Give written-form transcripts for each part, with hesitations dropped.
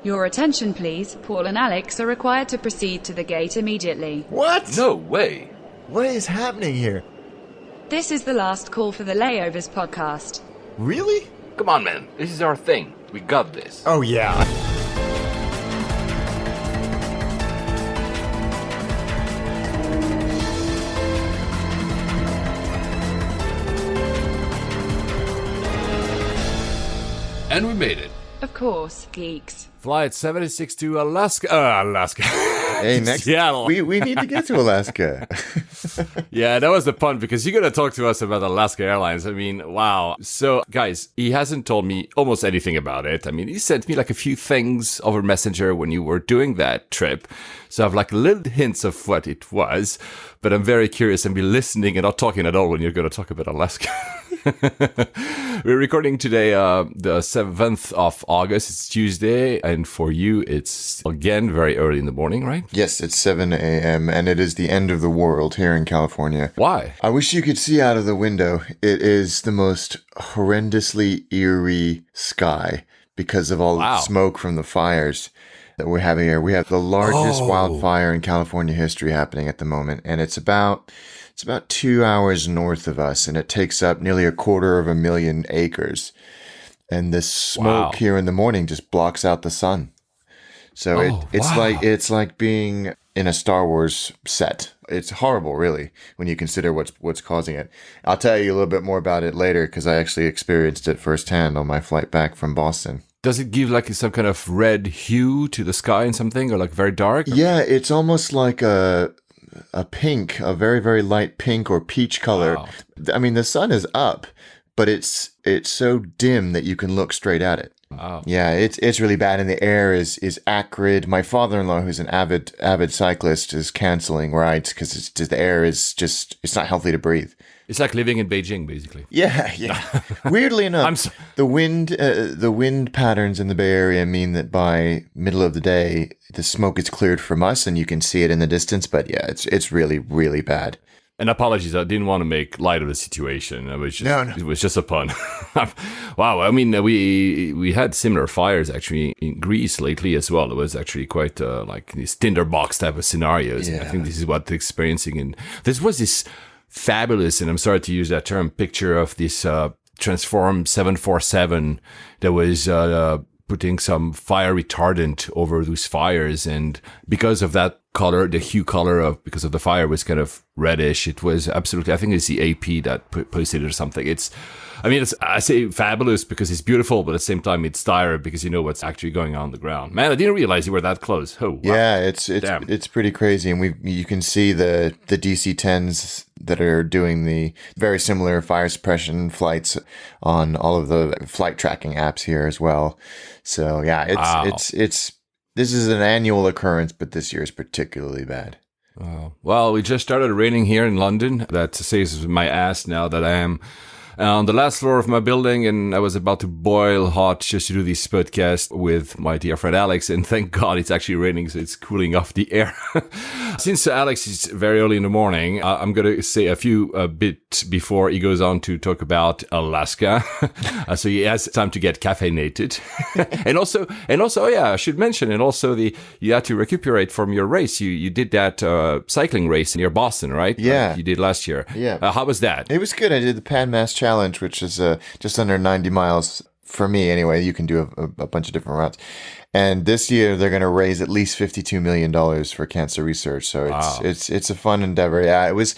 Your attention, please. Paul and Alex are required to proceed to the gate immediately. What? No way. What is happening here? This is the last call for the Layovers podcast. Really? Come on, man. This is our thing. We got this. Oh, yeah. And we made it. Of course, geeks. Flight 76 to Alaska. Hey, next Seattle. we need to get to Alaska. Yeah, that was the pun because you're going to talk to us about Alaska Airlines. I mean, wow. So, guys, he hasn't told me almost anything about it. I mean, he sent me like a few things over Messenger when you were doing that trip. So I have like little hints of what it was, but I'm very curious and be listening and not talking at all when you're going to talk about Alaska. We're recording today, the 7th of August. It's Tuesday. And for you, it's again very early in the morning, right? Yes, it's 7 a.m. and it is the end of the world here in California. Why? I wish you could see out of the window. It is the most horrendously eerie sky because of all the smoke from the fires that we're having here. We have the largest wildfire in California history happening at the moment, and it's about 2 hours north of us, and it takes up nearly 250,000 acres. And the smoke here in the morning just blocks out the sun. So it's like being in a Star Wars set. It's horrible, really, when you consider what's causing it. I'll tell you a little bit more about it later because I actually experienced it firsthand on my flight back from Boston. Does it give like some kind of red hue to the sky and something, or like very dark? Yeah, it's almost like a pink, a very, very light pink or peach color. Wow. I mean, the sun is up, but it's so dim that you can look straight at it. Wow. Yeah, it's really bad, and the air is acrid. My father-in-law, who's an avid cyclist, is canceling rides because the air is just, it's not healthy to breathe. It's like living in Beijing, basically. Yeah. Weirdly enough, the wind patterns in the Bay Area mean that by middle of the day, the smoke is cleared from us, and you can see it in the distance. But yeah, it's really, really bad. And apologies, I didn't want to make light of the situation. It was just a pun. Wow, I mean, we had similar fires actually in Greece lately as well. It was actually quite like these tinderbox type of scenarios. Yeah. I think this is what they're experiencing. And this was this fabulous, and I'm sorry to use that term, picture of this transformed 747 that was putting some fire retardant over those fires, and because of that color, the hue color of because of the fire was kind of reddish. It was absolutely, I think it's the AP that posted it or something. I say fabulous because it's beautiful, but at the same time it's dire because you know what's actually going on the ground. Man, I didn't realize you were that close. Oh, wow. Yeah, it's pretty crazy, and you can see the DC-10s that are doing the very similar fire suppression flights on all of the flight tracking apps here as well. So yeah, this is an annual occurrence, but this year is particularly bad. Well, we just started raining here in London. That saves my ass now that I am on the last floor of my building, and I was about to boil hot just to do this podcast with my dear friend Alex, and thank God it's actually raining, so it's cooling off the air. Since Alex is very early in the morning, I'm going to say a few bit before he goes on to talk about Alaska, so he has time to get caffeinated. and also, I should mention, and also you had to recuperate from your race. You did that cycling race near Boston, right? Yeah. You did last year. Yeah. How was that? It was good. I did the Pan Mass Challenge, which is just under 90 miles for me anyway. You can do a bunch of different routes. And this year they're going to raise at least $52 million for cancer research. So it's a fun endeavor. Yeah, it was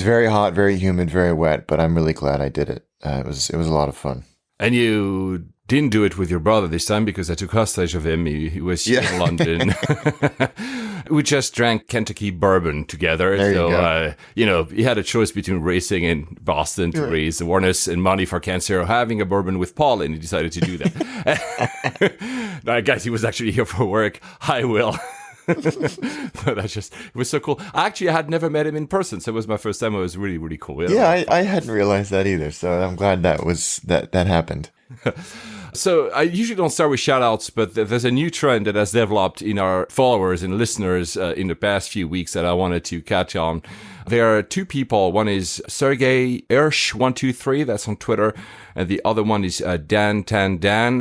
very hot, very humid, very wet, but I'm really glad I did it. It was a lot of fun. And you didn't do it with your brother this time because I took hostage of him. He was in London. We just drank Kentucky bourbon together. There so, he had a choice between racing in Boston to raise awareness and money for cancer or having a bourbon with Paul, and he decided to do that. No, guys, he was actually here for work. Hi, Will. But it was so cool. I had never met him in person, so it was my first time. It was really, really cool. Yeah, I hadn't realized that either, so I'm glad that happened. So I usually don't start with shout-outs, but there's a new trend that has developed in our followers and listeners in the past few weeks that I wanted to catch on. There are two people. One is Sergey Ersh123, that's on Twitter, and the other one is Dan Tan Dan.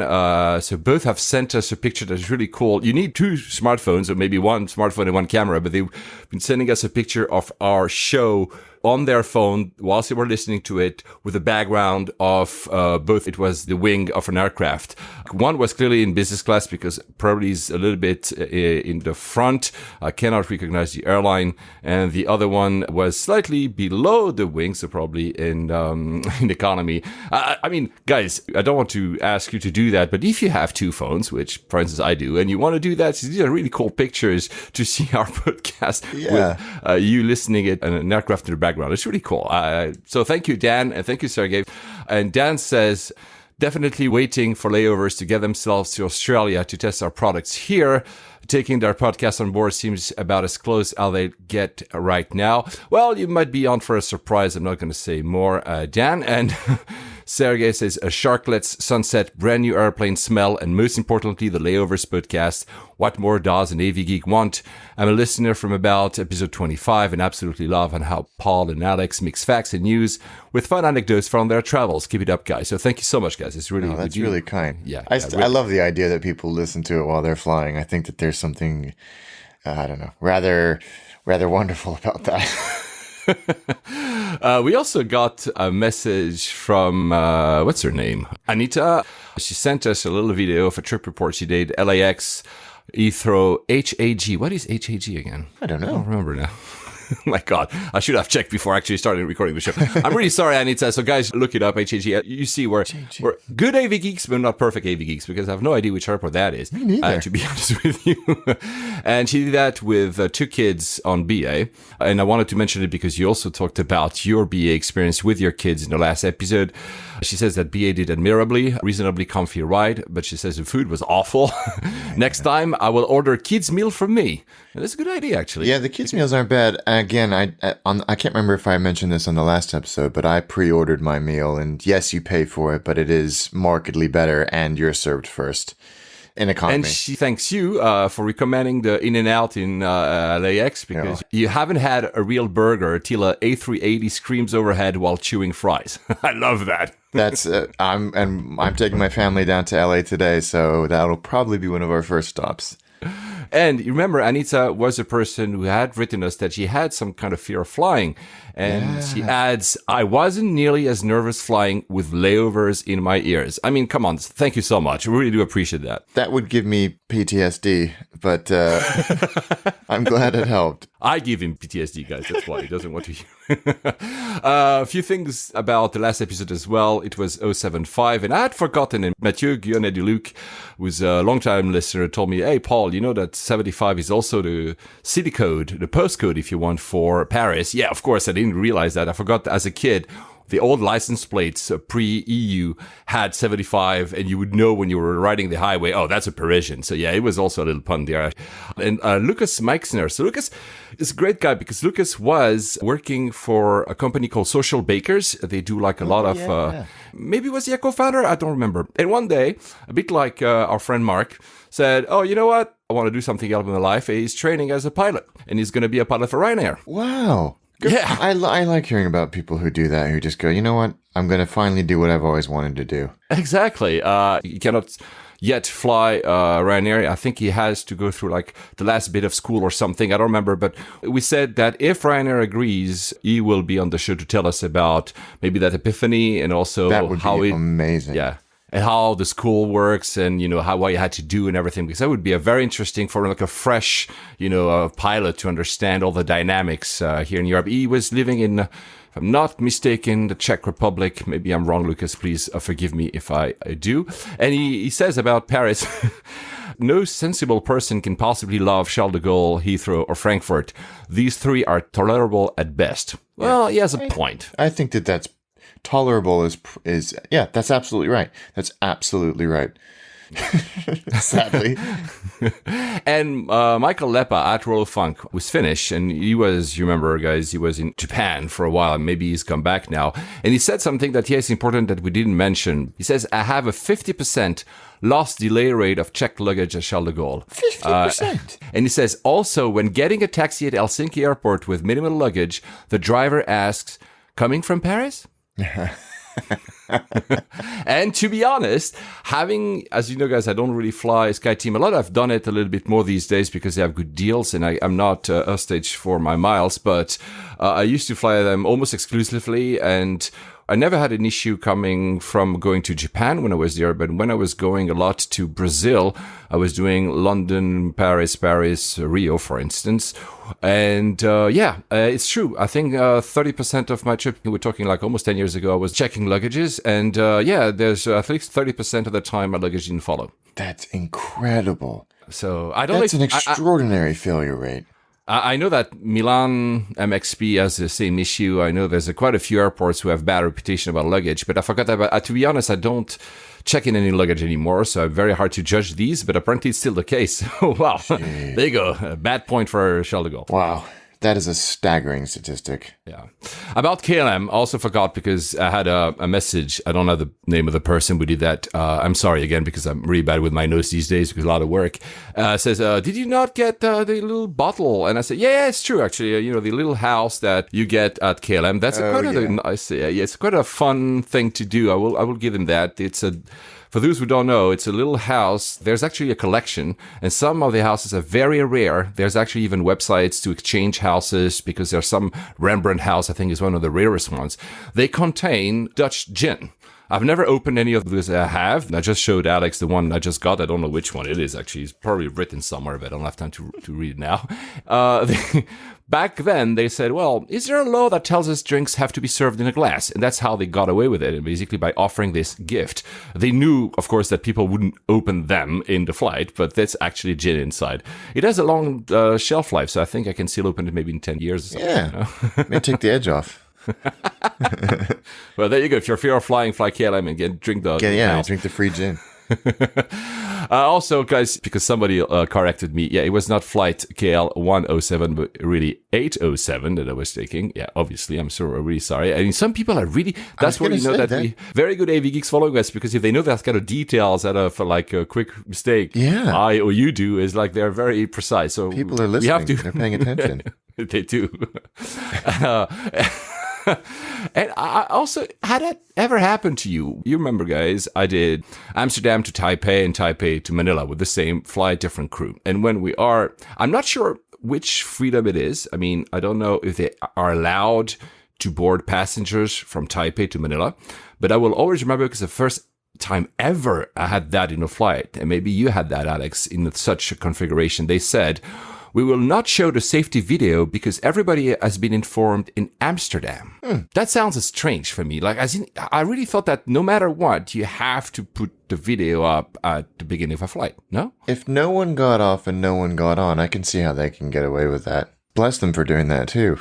So both have sent us a picture that's really cool. You need two smartphones, or maybe one smartphone and one camera, but they've been sending us a picture of our show on their phone whilst they were listening to it, with a background of both. It was the wing of an aircraft. One was clearly in business class because probably is a little bit in the front. I cannot recognize the airline. And the other one was slightly below the wing, so probably in economy. I mean, guys, I don't want to ask you to do that, but if you have two phones, which for instance I do, and you want to do that, these are really cool pictures to see our podcast with you listening it and an aircraft in the background. It's really cool. So thank you, Dan, and thank you, Sergey. And Dan says, definitely waiting for layovers to get themselves to Australia to test our products here. Taking their podcast on board seems about as close as they get right now. Well, you might be on for a surprise. I'm not going to say more, Dan. And Sergey says, a Sharklets sunset, brand new airplane smell, and most importantly, the Layovers podcast. What more does an AV Geek want? I'm a listener from about episode 25 and absolutely love on how Paul and Alex mix facts and news with fun anecdotes from their travels. Keep it up, guys. So thank you so much, guys. It's really that's really kind. Yeah, I love the idea that people listen to it while they're flying. I think that there's something, I don't know, rather wonderful about that. We also got a message from, what's her name? Anita. She sent us a little video of a trip report she did, LAX, Heathrow, HAG. What is HAG again? I don't know. I don't remember now. My God, I should have checked before actually starting recording the show. I'm really sorry, Anita. So guys, look it up, HAG. You see we're good AV geeks, but not perfect AV geeks, because I have no idea which airport that is. Me neither. To be honest with you. And she did that with two kids on BA. And I wanted to mention it because you also talked about your BA experience with your kids in the last episode. She says that BA did admirably, reasonably comfy ride, but she says the food was awful. Next time, I will order kids' meal from me. And that's a good idea, actually. Yeah, the kids' meals aren't bad. Again, I can't remember if I mentioned this on the last episode, but I pre-ordered my meal, and yes, you pay for it, but it is markedly better, and you're served first. In economy. And she thanks you for recommending the In-N-Out in LAX, because you haven't had a real burger till a A380 screams overhead while chewing fries. I love that. That's I'm taking my family down to LA today, so that'll probably be one of our first stops. And you remember, Anita was a person who had written us that she had some kind of fear of flying. And she adds, I wasn't nearly as nervous flying with layovers in my ears. I mean, come on. Thank you so much. I really do appreciate that. That would give me PTSD, but I'm glad it helped. I give him PTSD, guys. That's why he doesn't want to hear. A few things about the last episode as well. It was 075, and I had forgotten. And Mathieu Guionnet-Duluc, who's a longtime listener, told me, hey, Paul, you know that 75 is also the city code, the postcode, if you want, for Paris. Yeah, of course, I didn't realize that. I forgot as a kid. The old license plates pre-EU had 75, and you would know when you were riding the highway, oh, that's a Parisian. So yeah, it was also a little pun there. And Lucas Meixner. So Lucas is a great guy because Lucas was working for a company called Social Bakers. They do like a lot of, maybe was he a co-founder? I don't remember. And one day, a bit like our friend Mark, said, oh, you know what? I want to do something else in my life. He's training as a pilot, and he's going to be a pilot for Ryanair. Wow. Good. Yeah. I like hearing about people who do that, who just go, you know what? I'm going to finally do what I've always wanted to do. Exactly. He cannot yet fly Ryanair. I think he has to go through like the last bit of school or something. I don't remember. But we said that if Ryanair agrees, he will be on the show to tell us about maybe that epiphany and also that would be amazing. Yeah. And how the school works and, you know, what you had to do and everything. Because that would be a very interesting for like a fresh, you know, pilot to understand all the dynamics here in Europe. He was living in, if I'm not mistaken, the Czech Republic. Maybe I'm wrong, Lucas. Please forgive me if I do. And he says about Paris, no sensible person can possibly love Charles de Gaulle, Heathrow, or Frankfurt. These three are tolerable at best. Well, he has a point. I think that's tolerable is that's absolutely right. That's absolutely right. Sadly. And Michael Leppa at Royal Funk was Finnish, and he was, you remember, guys, he was in Japan for a while, and maybe he's come back now. And he said something that, yes, important that we didn't mention. He says, I have a 50% lost delay rate of checked luggage at Charles de Gaulle. 50%? And he says, also, when getting a taxi at Helsinki airport with minimal luggage, the driver asks, coming from Paris? And to be honest, having, as you know, guys, I don't really fly SkyTeam a lot. I've done it a little bit more these days because they have good deals, and I'm not hostage for my miles, but I used to fly them almost exclusively, and I never had an issue coming from going to Japan when I was there, but when I was going a lot to Brazil, I was doing London, Paris, Rio, for instance. And it's true. I think 30% of my trip, we're talking like almost 10 years ago, I was checking luggages. And there's at least 30% of the time my luggage didn't follow. That's incredible. So I don't know. That's an extraordinary failure rate. I know that Milan MXP has the same issue. I know there's quite a few airports who have bad reputation about luggage, but I forgot about, to be honest, I don't check in any luggage anymore, so it's very hard to judge these, but apparently it's still the case. Wow. There you go. A bad point for Charles de Gaulle. Wow. That is a staggering statistic. Yeah. About KLM, also forgot because I had a message. I don't know the name of the person who did that. I'm sorry again because I'm really bad with my notes these days because a lot of work. Says, did you not get the little bottle? And I said, yeah, it's true actually. The little house that you get at KLM. That's it's quite a fun thing to do. I will give them that. For those who don't know, it's a little house. There's actually a collection, and some of the houses are very rare. There's actually even websites to exchange houses because there's some Rembrandt house, I think, is one of the rarest ones. They contain Dutch gin. I've never opened any of those. I have. I just showed Alex the one I just got. I don't know which one it is, actually. It's probably written somewhere, but I don't have time to read it now. Back then, they said, well, is there a law that tells us drinks have to be served in a glass? And that's how they got away with it, basically by offering this gift. They knew, of course, that people wouldn't open them in the flight, but that's actually gin inside. It has a long shelf life, so I think I can still open it maybe in 10 years or something. Yeah, may take the edge off. Well, there you go. If you're flying, fly KLM and drink the drink the free gin. Also, guys, because somebody corrected me, it was not flight KL 107, but really 807 that I was taking. Yeah, obviously, I'm really sorry. I mean, some people are really, that's where you know that we very good AV geeks following us, because if they know that kind of details out of like a quick mistake, I or you do, is like they're very precise. So people are listening, they're paying attention. They do. And I also, had that ever happened to you? You remember, guys, I did Amsterdam to Taipei and Taipei to Manila with the same flight, different crew. And when I'm not sure which freedom it is. I mean, I don't know if they are allowed to board passengers from Taipei to Manila, but I will always remember because the first time ever I had that in a flight, and maybe you had that, Alex, in such a configuration, they said, we will not show the safety video because everybody has been informed in Amsterdam. That sounds strange for me. Like, I really thought that no matter what, you have to put the video up at the beginning of a flight, no? If no one got off and no one got on, I can see how they can get away with that. Bless them for doing that too.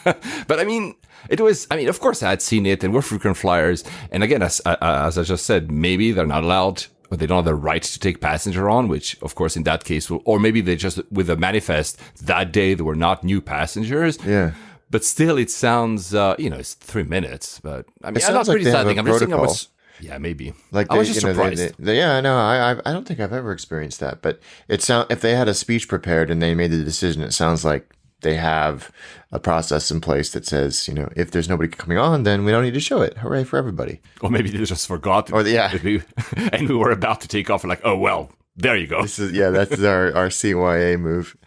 But I mean, of course I had seen it and we're frequent flyers. And again, as I just said, maybe they're not allowed, or they don't have the right to take passenger on, which of course in that case or maybe they just, with a manifest that day, there were not new passengers. Yeah. But still it sounds, it's 3 minutes, but I mean, it I'm not like criticizing. I'm just saying yeah, maybe. Like I was just surprised. I know. I don't think I've ever experienced that, but if they had a speech prepared and they made the decision, it sounds like they have a process in place that says, if there's nobody coming on, then we don't need to show it. Hooray for everybody. Or maybe they just forgot. And we were about to take off and like, oh, well, there you go. That's our CYA move.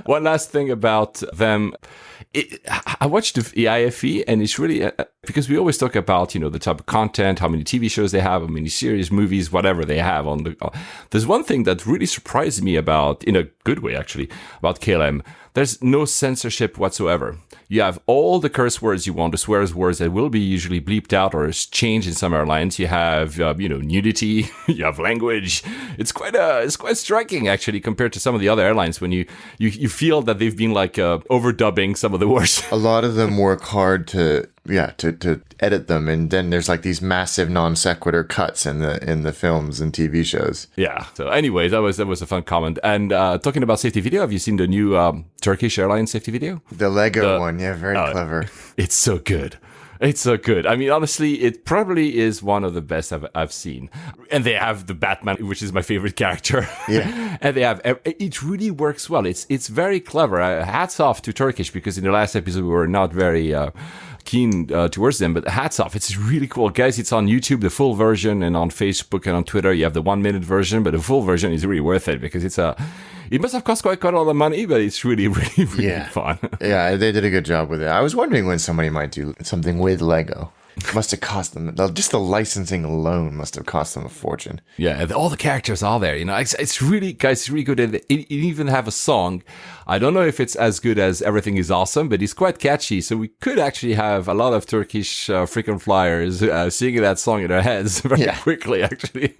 One last thing about them. I watched the EIFE, and it's really because we always talk about the type of content, how many TV shows they have, how many series, movies, whatever they have on the. There's one thing that really surprised me about, in a good way actually, about KLM. There's no censorship whatsoever. You have all the curse words you want, the swear words that will be usually bleeped out or changed in some airlines. You have, nudity. You have language. It's quite striking actually compared to some of the other airlines when you feel that they've been like overdubbing some of the words. A lot of them work hard to to edit them, and then there's like these massive non sequitur cuts in the films and TV shows. Yeah. So anyway, that was a fun comment. And talking about safety video, have you seen the new Turkish Airlines safety video? The Lego one, yeah, very clever. It's so good. It's so good. I mean, honestly, it probably is one of the best I've seen. And they have the Batman, which is my favorite character. Yeah. And it really works well. It's very clever. Hats off to Turkish, because in the last episode we were not very keen towards them, but hats off. It's really cool. Guys, it's on YouTube, the full version, and on Facebook and on Twitter you have the 1 minute version, but the full version is really worth it, because it must have cost quite a lot of money, but it's really, really, really fun. Yeah, they did a good job with it. I was wondering when somebody might do something with Lego. It must have cost them, just the licensing alone must have cost them a fortune. Yeah, all the characters are there. It's really, guys, it's really good. And it even have a song. I don't know if it's as good as Everything Is Awesome, but it's quite catchy. So we could actually have a lot of Turkish frequent flyers singing that song in their heads very quickly, actually.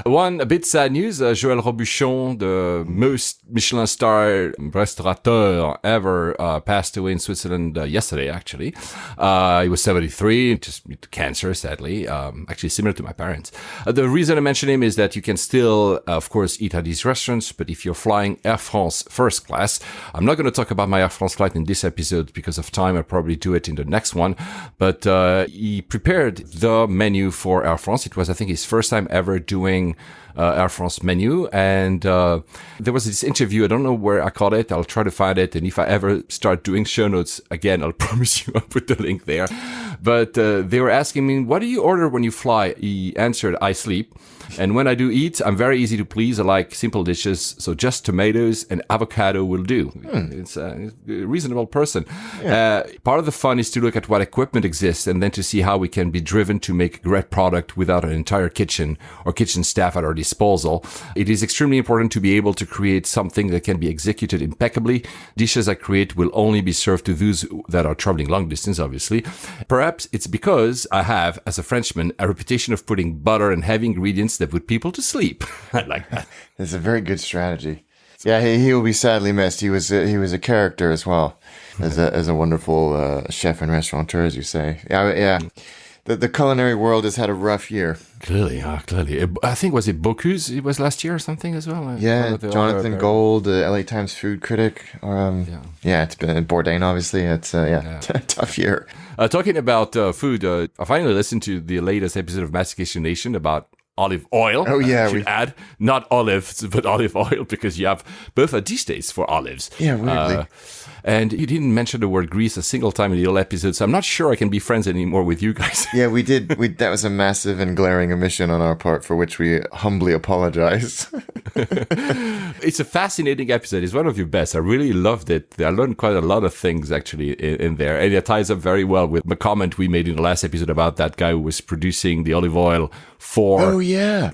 One a bit sad news, Joël Robuchon, the most Michelin star restaurateur ever, passed away in Switzerland yesterday, actually. He was 73, just cancer, sadly, actually similar to my parents. The reason I mention him is that you can still, of course, eat at these restaurants, but if you're flying Air France first class, I'm not going to talk about my Air France flight in this episode because of time. I'll probably do it in the next one, but he prepared the menu for Air France. It was, I think, his first time ever doing Air France menu, and there was this interview. I don't know where I caught it. I'll try to find it, and if I ever start doing show notes again, I'll promise you I'll put the link there. But they were asking me, what do you order when you fly? He answered, I sleep. And when I do eat, I'm very easy to please. I like simple dishes, so just tomatoes and avocado will do. It's a reasonable person. Part of the fun is to look at what equipment exists and then to see how we can be driven to make a great product without an entire kitchen or kitchen staff at our disposal. It is extremely important to be able to create something that can be executed impeccably. Dishes I create will only be served to those that are traveling long distance, obviously. Perhaps it's because I have, as a Frenchman, a reputation of putting butter and heavy ingredients that put people to sleep. I like that. It's a very good strategy. Yeah, he will be sadly missed. He was a character as well, as a wonderful chef and restaurateur, as you say. Yeah. The culinary world has had a rough year. Clearly. I think, was it Bocuse? It was last year or something as well? Yeah, Jonathan Gold, LA Times food critic. It's been Bourdain, obviously. It's tough year. Talking about food, I finally listened to the latest episode of Mastication Nation about olive oil. Oh, yeah. I should add, not olives, but olive oil, because you have both a distaste for olives. Yeah, weirdly. And you didn't mention the word grease a single time in the old episode, so I'm not sure I can be friends anymore with you guys. Yeah, we did. That was a massive and glaring omission on our part, for which we humbly apologize. It's a fascinating episode. It's one of your best. I really loved it. I learned quite a lot of things, actually, in there. And it ties up very well with the comment we made in the last episode about that guy who was producing the olive oil for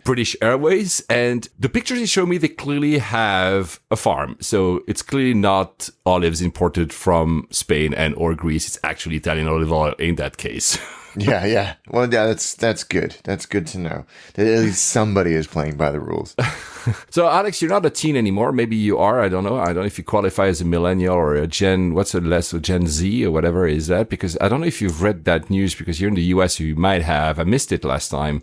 British Airways. And the pictures he showed me, they clearly have a farm. So it's clearly not olives imported from Spain and or Greece. It's actually Italian olive oil in that case. Yeah. Well, yeah, that's good. That's good to know. That at least somebody is playing by the rules. So, Alex, you're not a teen anymore. Maybe you are. I don't know. I don't know if you qualify as a millennial or a Gen Z or whatever is that? Because I don't know if you've read that news, because you're in the US, so you might have. I missed it last time.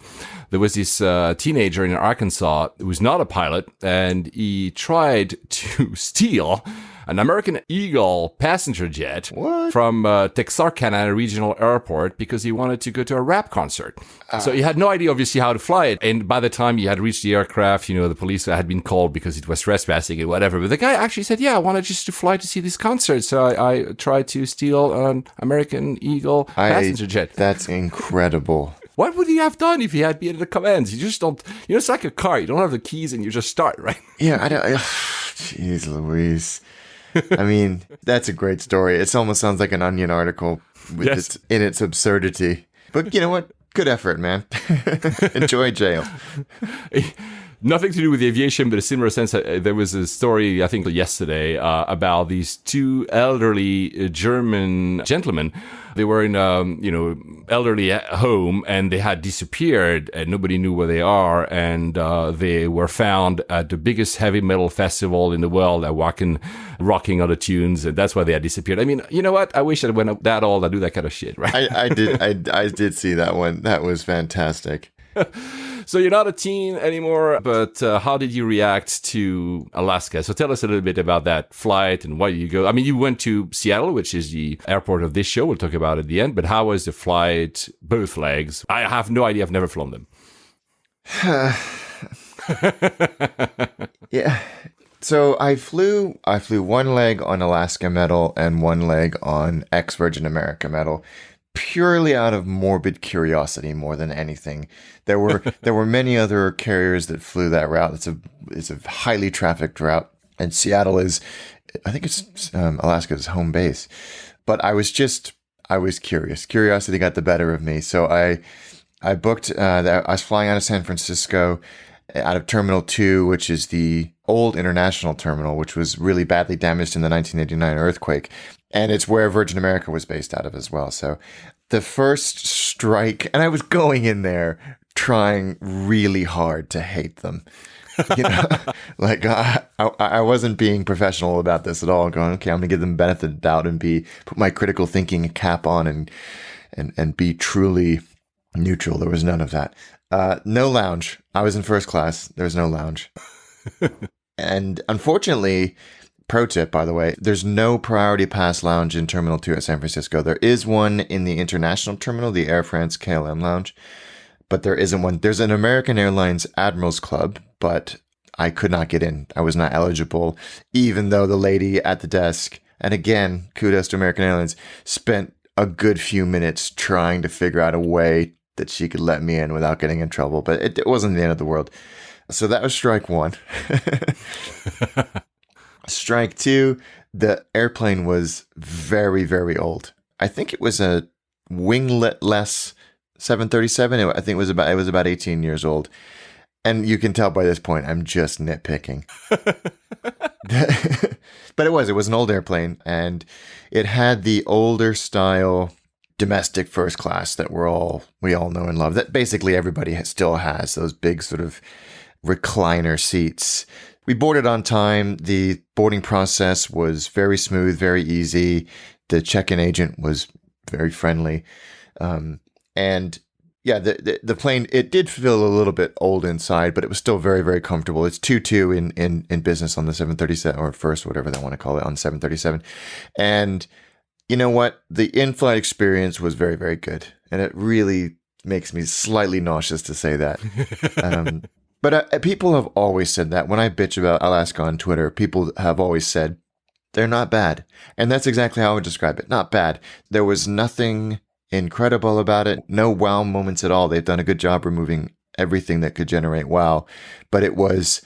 There was this teenager in Arkansas who was not a pilot, and he tried to steal an American Eagle passenger jet from Texarkana Regional Airport because he wanted to go to a rap concert. So he had no idea, obviously, how to fly it. And by the time he had reached the aircraft, the police had been called because it was trespassing and whatever. But the guy actually said, I wanted just to fly to see this concert. So I tried to steal an American Eagle passenger jet. That's incredible. What would he have done if he had been at the commands? You just don't, it's like a car. You don't have the keys and you just start, right? Yeah, I don't. Jeez Louise. I mean, that's a great story. It almost sounds like an Onion article with in its absurdity. But you know what? Good effort, man. Enjoy jail. Nothing to do with aviation, but a similar sense. There was a story, I think, yesterday about these two elderly German gentlemen. They were in a, elderly home, and they had disappeared, and nobody knew where they are. And they were found at the biggest heavy metal festival in the world, rocking other tunes, and that's why they had disappeared. I mean, you know what? I wish I went that old. I do that kind of shit, right? I did see that one. That was fantastic. So you're not a teen anymore, but how did you react to Alaska? So tell us a little bit about that flight and why did you go? I mean, you went to Seattle, which is the airport of this show. We'll talk about it at the end. But how was the flight, both legs? I have no idea. I've never flown them. Yeah. So I flew one leg on Alaska metal and one leg on ex-Virgin America metal, purely out of morbid curiosity more than anything. There were many other carriers that flew that route. It's a highly trafficked route, and Seattle is, I think it's Alaska's home base. But I was curious. Curiosity got the better of me, so I booked. I was flying out of San Francisco, out of Terminal 2, which is the old international terminal, which was really badly damaged in the 1989 earthquake. And it's where Virgin America was based out of as well. So the first strike, and I was going in there trying really hard to hate them. Like I wasn't being professional about this at all. Going, okay, I'm gonna give them benefit of the doubt and put my critical thinking cap on and be truly neutral. There was none of that. No lounge. I was in first class. There was no lounge. And unfortunately, pro tip, by the way, there's no priority pass lounge in Terminal 2 at San Francisco. There is one in the international terminal, the Air France KLM lounge, but there isn't one. There's an American Airlines Admirals Club, but I could not get in. I was not eligible, even though the lady at the desk, and again, kudos to American Airlines, spent a good few minutes trying to figure out a way that she could let me in without getting in trouble, but it wasn't the end of the world. So that was strike one. Strike two, the airplane was very, very old. I think it was a winglet-less 737. I think it was about 18 years old. And you can tell by this point, I'm just nitpicking. But it was an old airplane, and it had the older style domestic first class that we all know and love, that basically everybody still has, those big sort of recliner seats. We boarded on time. The boarding process was very smooth, very easy. The check-in agent was very friendly. And yeah, the plane, it did feel a little bit old inside, but it was still very, very comfortable. It's 2-2 in business on the 737, or first, whatever they want to call it, on 737. And you know what? The in-flight experience was very, very good. And it really makes me slightly nauseous to say that. But people have always said that. When I bitch about Alaska on Twitter, people have always said they're not bad. And that's exactly how I would describe it. Not bad. There was nothing incredible about it. No wow moments at all. They've done a good job removing everything that could generate wow. But it was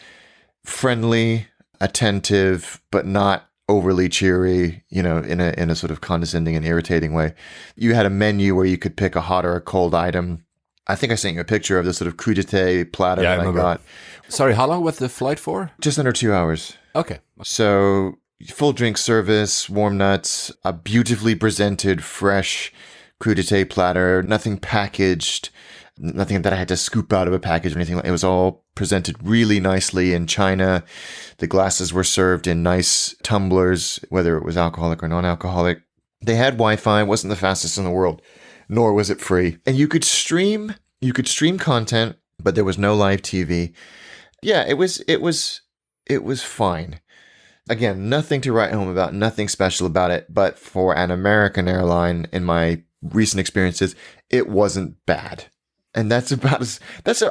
friendly, attentive, but not overly cheery, in a sort of condescending and irritating way. You had a menu where you could pick a hot or a cold item. I think I sent you a picture of the sort of crudité platter that I got. Sorry, how long was the flight for? Just under 2 hours. Okay. So full drink service, warm nuts, a beautifully presented, fresh crudité platter, nothing packaged, nothing that I had to scoop out of a package or anything. It was all presented really nicely in china. The glasses were served in nice tumblers, whether it was alcoholic or non-alcoholic. They had Wi-Fi. It wasn't the fastest in the world, nor was it free. And you could stream content, but there was no live TV. Yeah, it was fine. Again, nothing to write home about, nothing special about it. But for an American airline, in my recent experiences, it wasn't bad. And that's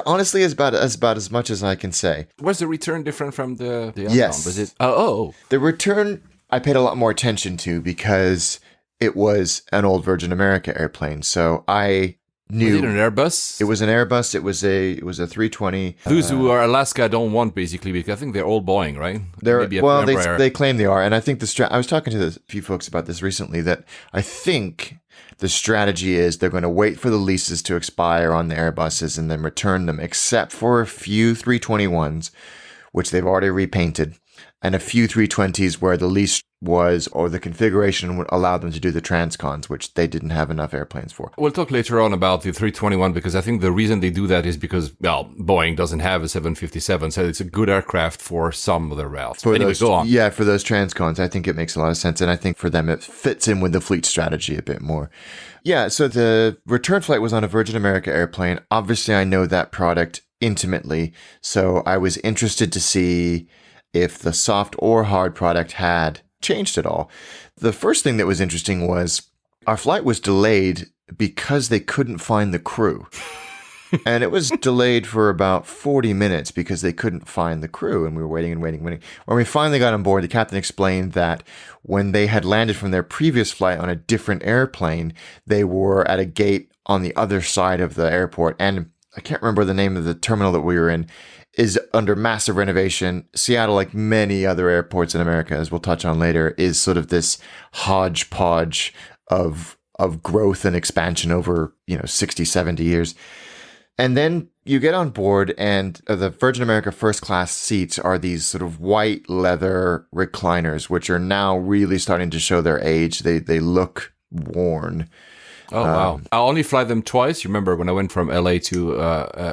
honestly about as much as I can say. Was the return different from the outbound? Yes. Was it? Oh. The return I paid a lot more attention to because it was an old Virgin America airplane. So I new. Was it an Airbus? It was an Airbus. It was a 320. Those who are Alaska don't want, basically, because I think they're all Boeing, right? They claim they are, and I think I was talking to a few folks about this recently. That I think the strategy is they're going to wait for the leases to expire on the Airbuses and then return them, except for a few 321s, which they've already repainted, and a few 320s where the lease was, or the configuration would allow them to do the transcons, which they didn't have enough airplanes for. We'll talk later on about the 321, because I think the reason they do that is because, well, Boeing doesn't have a 757, so it's a good aircraft for some of their routes. Anyway, go on. Yeah, for those transcons, I think it makes a lot of sense, and I think for them it fits in with the fleet strategy a bit more. Yeah, so the return flight was on a Virgin America airplane. Obviously, I know that product intimately, so I was interested to see if the soft or hard product had changed at all. The first thing that was interesting was our flight was delayed because they couldn't find the crew. And it was delayed for about 40 minutes because they couldn't find the crew, and we were waiting and waiting. When we finally got on board, the captain explained that when they had landed from their previous flight on a different airplane, they were at a gate on the other side of the airport, and I can't remember the name of the terminal that we were in, is under massive renovation. Seattle, like many other airports in America, as we'll touch on later, is sort of this hodgepodge of growth and expansion over, 60, 70 years. And then you get on board, and the Virgin America first class seats are these sort of white leather recliners, which are now really starting to show their age. They look worn. Oh, wow. I only fly them twice. You remember when I went from LA to,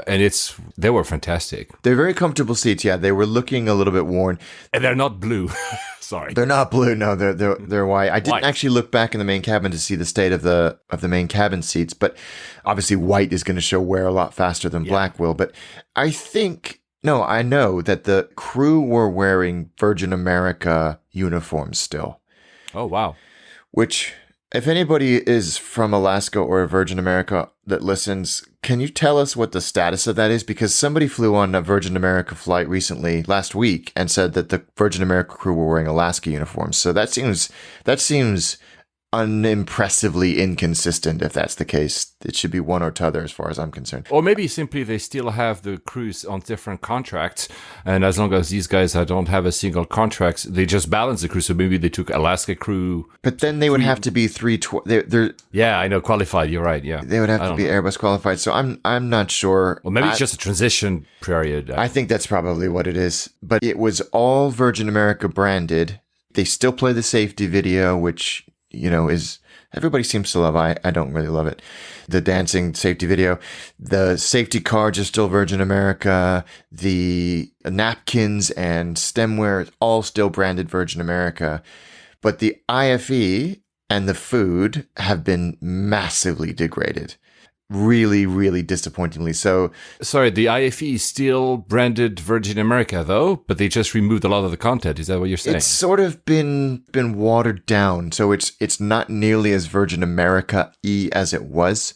and they were fantastic. They're very comfortable seats. Yeah, they were looking a little bit worn. And they're not blue. Sorry. They're not blue. No, they're white. I didn't actually look back in the main cabin to see the state of the main cabin seats, but obviously white is going to show wear a lot faster than black will. But I know that the crew were wearing Virgin America uniforms still. Oh, wow. Which, if anybody is from Alaska or Virgin America that listens, can you tell us what the status of that is? Because somebody flew on a Virgin America flight recently, last week, and said that the Virgin America crew were wearing Alaska uniforms. So that seems unimpressively inconsistent. If that's the case, it should be one or t'other as far as I'm concerned. Or maybe simply they still have the crews on different contracts, and as long as these guys don't have a single contract, they just balance the crew. So maybe they took Alaska crew, but then they would have to be yeah, I know, qualified. You're right. Yeah, they would have to be Airbus qualified. So I'm not sure. Well, maybe it's just a transition period. I think that's probably what it is. But it was all Virgin America branded. They still play the safety video, which is everybody seems to love. I don't really love it. The dancing safety video, the safety cards are still Virgin America. The napkins and stemware is all still branded Virgin America. But the IFE and the food have been massively degraded. Really, really disappointingly so. Sorry, the IFE is still branded Virgin America, though, but they just removed a lot of the content. Is that what you're saying? It's sort of been watered down, so it's not nearly as Virgin America-y as it was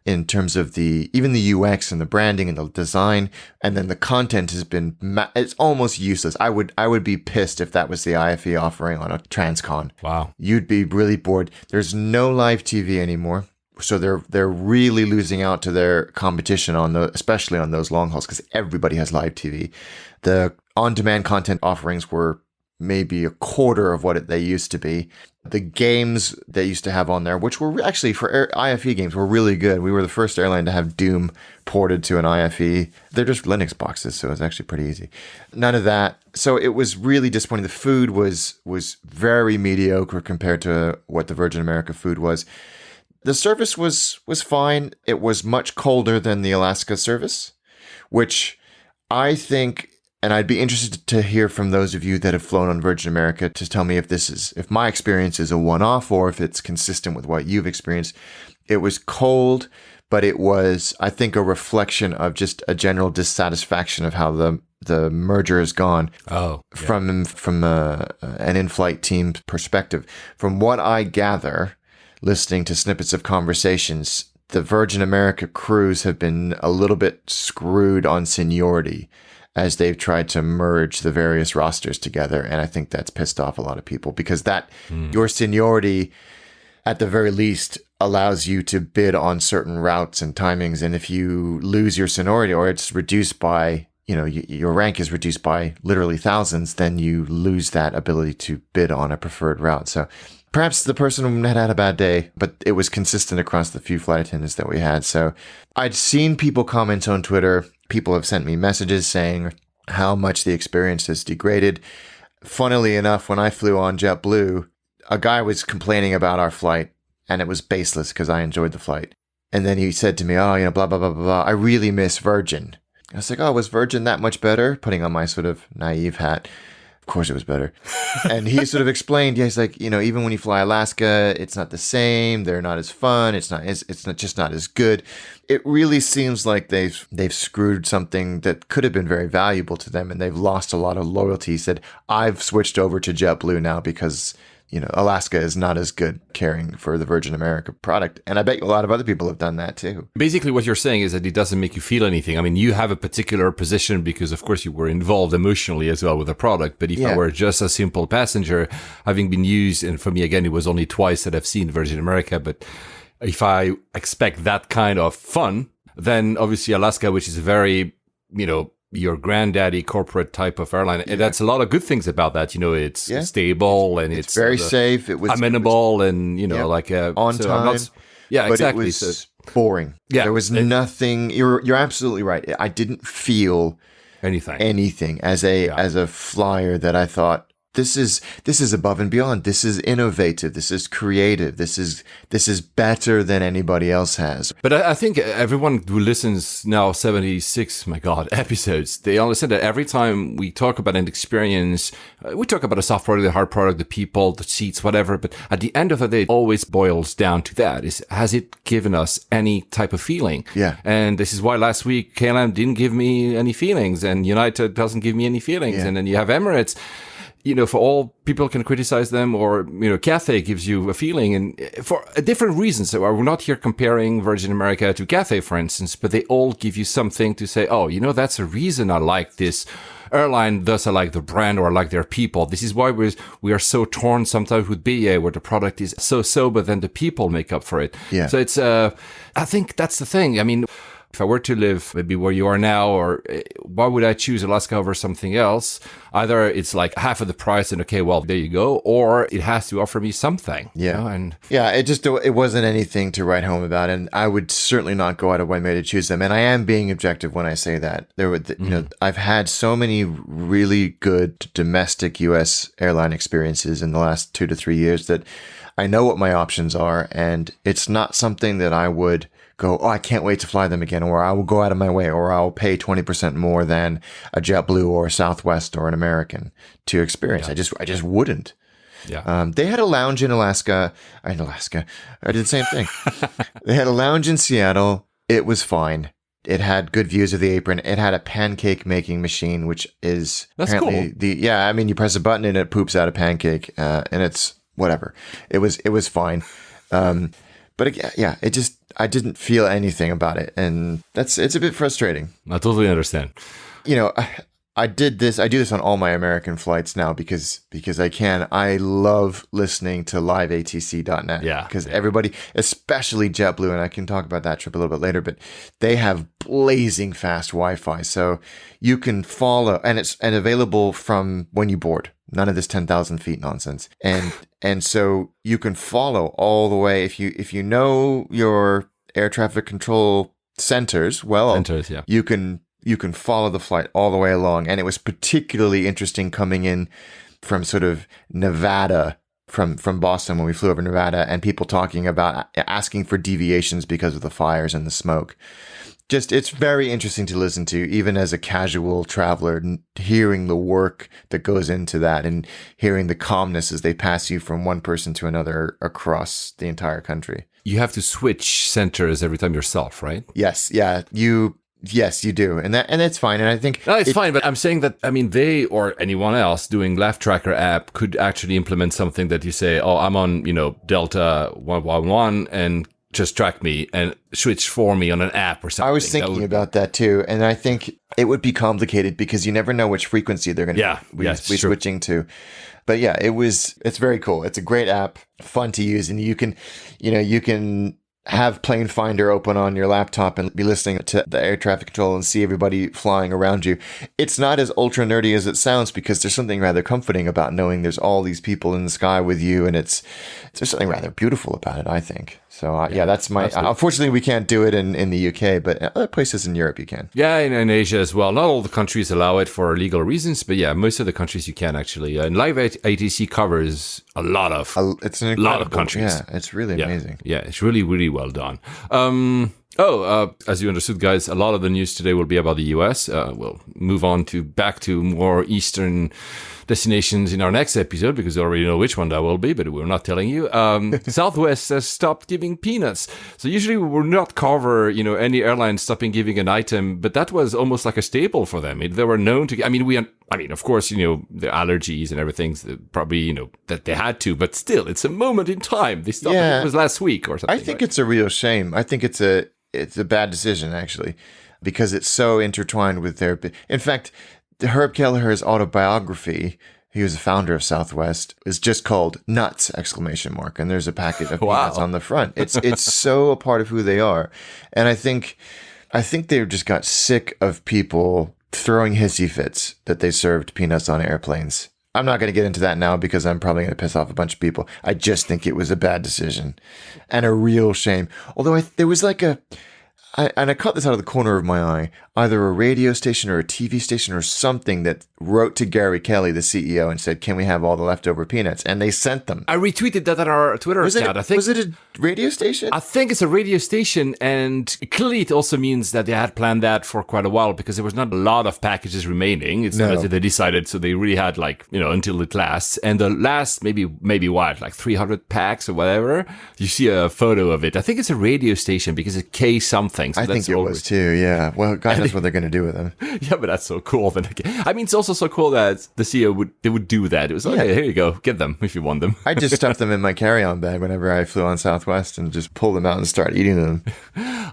in terms of even the UX and the branding and the design, and then the content has been it's almost useless. I would be pissed if that was the IFE offering on a Transcon. Wow, you'd be really bored. There's no live TV anymore. So they're really losing out to their competition especially on those long hauls, because everybody has live TV. The on-demand content offerings were maybe a quarter of what they used to be. The games they used to have on there, which were actually for IFE games, were really good. We were the first airline to have Doom ported to an IFE. They're just Linux boxes, so it's actually pretty easy. None of that. So it was really disappointing. The food was very mediocre compared to what the Virgin America food was. The service was fine. It was much colder than the Alaska service, which I think, and I'd be interested to hear from those of you that have flown on Virgin America to tell me if my experience is a one-off or if it's consistent with what you've experienced. It was cold, but it was, I think, a reflection of just a general dissatisfaction of how the merger has gone. Oh, yeah. From an in-flight team perspective. From what I gather, listening to snippets of conversations, the Virgin America crews have been a little bit screwed on seniority as they've tried to merge the various rosters together. And I think that's pissed off a lot of people, because your seniority, at the very least, allows you to bid on certain routes and timings. And if you lose your seniority or it's reduced by, your rank is reduced by literally thousands, then you lose that ability to bid on a preferred route. So perhaps the person had a bad day, but it was consistent across the few flight attendants that we had. So I'd seen people comment on Twitter. People have sent me messages saying how much the experience has degraded. Funnily enough, when I flew on JetBlue, a guy was complaining about our flight, and it was baseless because I enjoyed the flight. And then he said to me, blah, blah, blah, blah, blah. I really miss Virgin. I was like, was Virgin that much better? Putting on my sort of naive hat. Of course it was better. And he sort of explained, he's like, even when you fly Alaska, it's not the same. They're not as fun. It's not just not as good. It really seems like they've screwed something that could have been very valuable to them, and they've lost a lot of loyalty. He said, I've switched over to JetBlue now because Alaska is not as good caring for the Virgin America product. And I bet a lot of other people have done that too. Basically, what you're saying is that it doesn't make you feel anything. I mean, you have a particular position because, of course, you were involved emotionally as well with the product. But if I were just a simple passenger, having been used, and for me, again, it was only twice that I've seen Virgin America. But if I expect that kind of fun, then obviously Alaska, which is a very, your granddaddy corporate type of airline. And that's a lot of good things about that. It's stable and it's very safe. It was amenable and, like on so time. But exactly. It was boring. Yeah. There was nothing. You're absolutely right. I didn't feel anything as a flyer that I thought, this is above and beyond. This is innovative. This is creative. This is better than anybody else has. But I think everyone who listens now 76, episodes, they understand that every time we talk about an experience, we talk about a soft product, the hard product, the people, the seats, whatever. But at the end of the day, it always boils down to that: has it given us any type of feeling? Yeah. And this is why last week KLM didn't give me any feelings, and United doesn't give me any feelings, and then you have Emirates. For all people can criticize them, or, Cathay gives you a feeling, and for different reasons. So we're not here comparing Virgin America to Cathay, for instance, but they all give you something to say, that's a reason I like this airline, thus I like the brand, or I like their people. This is why we are so torn sometimes with BA, where the product is so, but then the people make up for it. Yeah. So it's, I think that's the thing. I mean, if I were to live maybe where you are now, or why would I choose Alaska over something else? Either it's like half of the price and okay, well, there you go, or it has to offer me something. Yeah. It wasn't anything to write home about. And I would certainly not go out of my way to choose them. And I am being objective when I say that. I've had so many really good domestic U.S. airline experiences in the last 2 to 3 years that I know what my options are. And it's not something that I would go, I can't wait to fly them again, or I will go out of my way, or I'll pay 20% more than a JetBlue or a Southwest or an American to experience. Yeah. I just wouldn't. Yeah. They had a lounge in Alaska. I did the same thing. They had a lounge in Seattle. It was fine. It had good views of the apron. It had a pancake making machine, which is apparently cool. You press a button and it poops out a pancake, and it's whatever. It was fine. I didn't feel anything about it, and it's a bit frustrating. I totally understand. I do this on all my American flights now because I can. I love listening to liveatc.net. Yeah. Because everybody, especially JetBlue, and I can talk about that trip a little bit later, but they have blazing fast Wi-Fi. So you can follow, and it's available from when you board. None of this 10,000 feet nonsense. And so you can follow all the way. If you know your air traffic control centers, you can follow the flight all the way along. And it was particularly interesting coming in from sort of Nevada, from Boston when we flew over Nevada, and people talking about asking for deviations because of the fires and the smoke. It's very interesting to listen to, even as a casual traveler, hearing the work that goes into that and hearing the calmness as they pass you from one person to another across the entire country. You have to switch centers every time yourself, right? Yes. Yeah. Yes, you do. And that's fine. And I think it's fine, but I'm saying that, they or anyone else doing Laugh Tracker app could actually implement something that you say, I'm on, Delta 111, and just track me and switch for me on an app or something. I was thinking about that too, and I think it would be complicated because you never know which frequency they're going to be switching to. But yeah, it's very cool. It's a great app, fun to use, and you can have Plane Finder open on your laptop and be listening to the air traffic control and see everybody flying around you. It's not as ultra nerdy as it sounds because there's something rather comforting about knowing there's all these people in the sky with you, and there's something rather beautiful about it, I think. So that's my. Unfortunately, we can't do it in the UK, but other places in Europe you can. Yeah, in Asia as well. Not all the countries allow it for legal reasons, but yeah, most of the countries you can actually. And Live ATC covers a lot of countries. Yeah, it's really amazing. Yeah, it's really, really well done. As you understood, guys, a lot of the news today will be about the US. We'll move on back to more Eastern destinations in our next episode because we already know which one that will be, but we're not telling you. Southwest has stopped giving peanuts. So usually we will not cover, any airline stopping giving an item, but that was almost like a staple for them. They were known to, of course, the allergies and everything, probably, that they had to, but still, it's a moment in time. They stopped. It was last week or something. I think it's a real shame. I think it's a bad decision, actually, because it's so intertwined with their... In fact, Herb Kelleher's autobiography, he was the founder of Southwest, is just called Nuts! ! And there's a packet of peanuts on the front. It's so a part of who they are. And I think they just got sick of people throwing hissy fits that they served peanuts on airplanes. I'm not going to get into that now because I'm probably going to piss off a bunch of people. I just think it was a bad decision and a real shame. Although there was I caught this out of the corner of my eye, either a radio station or a TV station or something that wrote to Gary Kelly, the CEO, and said, can we have all the leftover peanuts? And they sent them. I retweeted that on our Twitter account. Was it a radio station? I think it's a radio station, and clearly it also means that they had planned that for quite a while because there was not a lot of packages remaining. It's not as if they decided, so they really had until it lasts. And the last maybe what, like 300 packs or whatever, you see a photo of it. I think it's a radio station because it's K something. So I think it was too, yeah. Well, God knows what they're going to do with them. Yeah, but that's so cool. Then it's also so cool that the CEO would do that. It was okay, here you go, get them if you want them. I just stuffed them in my carry-on bag whenever I flew on Southwest and just pulled them out and started eating them.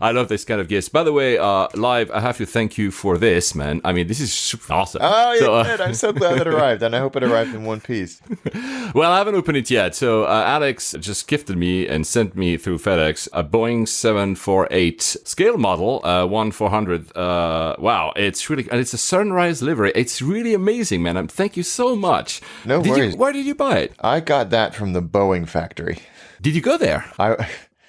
I love this kind of gifts. By the way, Live, I have to thank you for this, man. This is super awesome. Oh, you did. I'm so glad it arrived, and I hope it arrived in one piece. Well, I haven't opened it yet. So Alex just gifted me and sent me through FedEx a Boeing 748 scale model, 1/400. Wow, it's really, and it's a sunrise livery. It's really amazing, man. Thank you so much. No worries. Where did you buy it? I got that from the Boeing factory. Did you go there?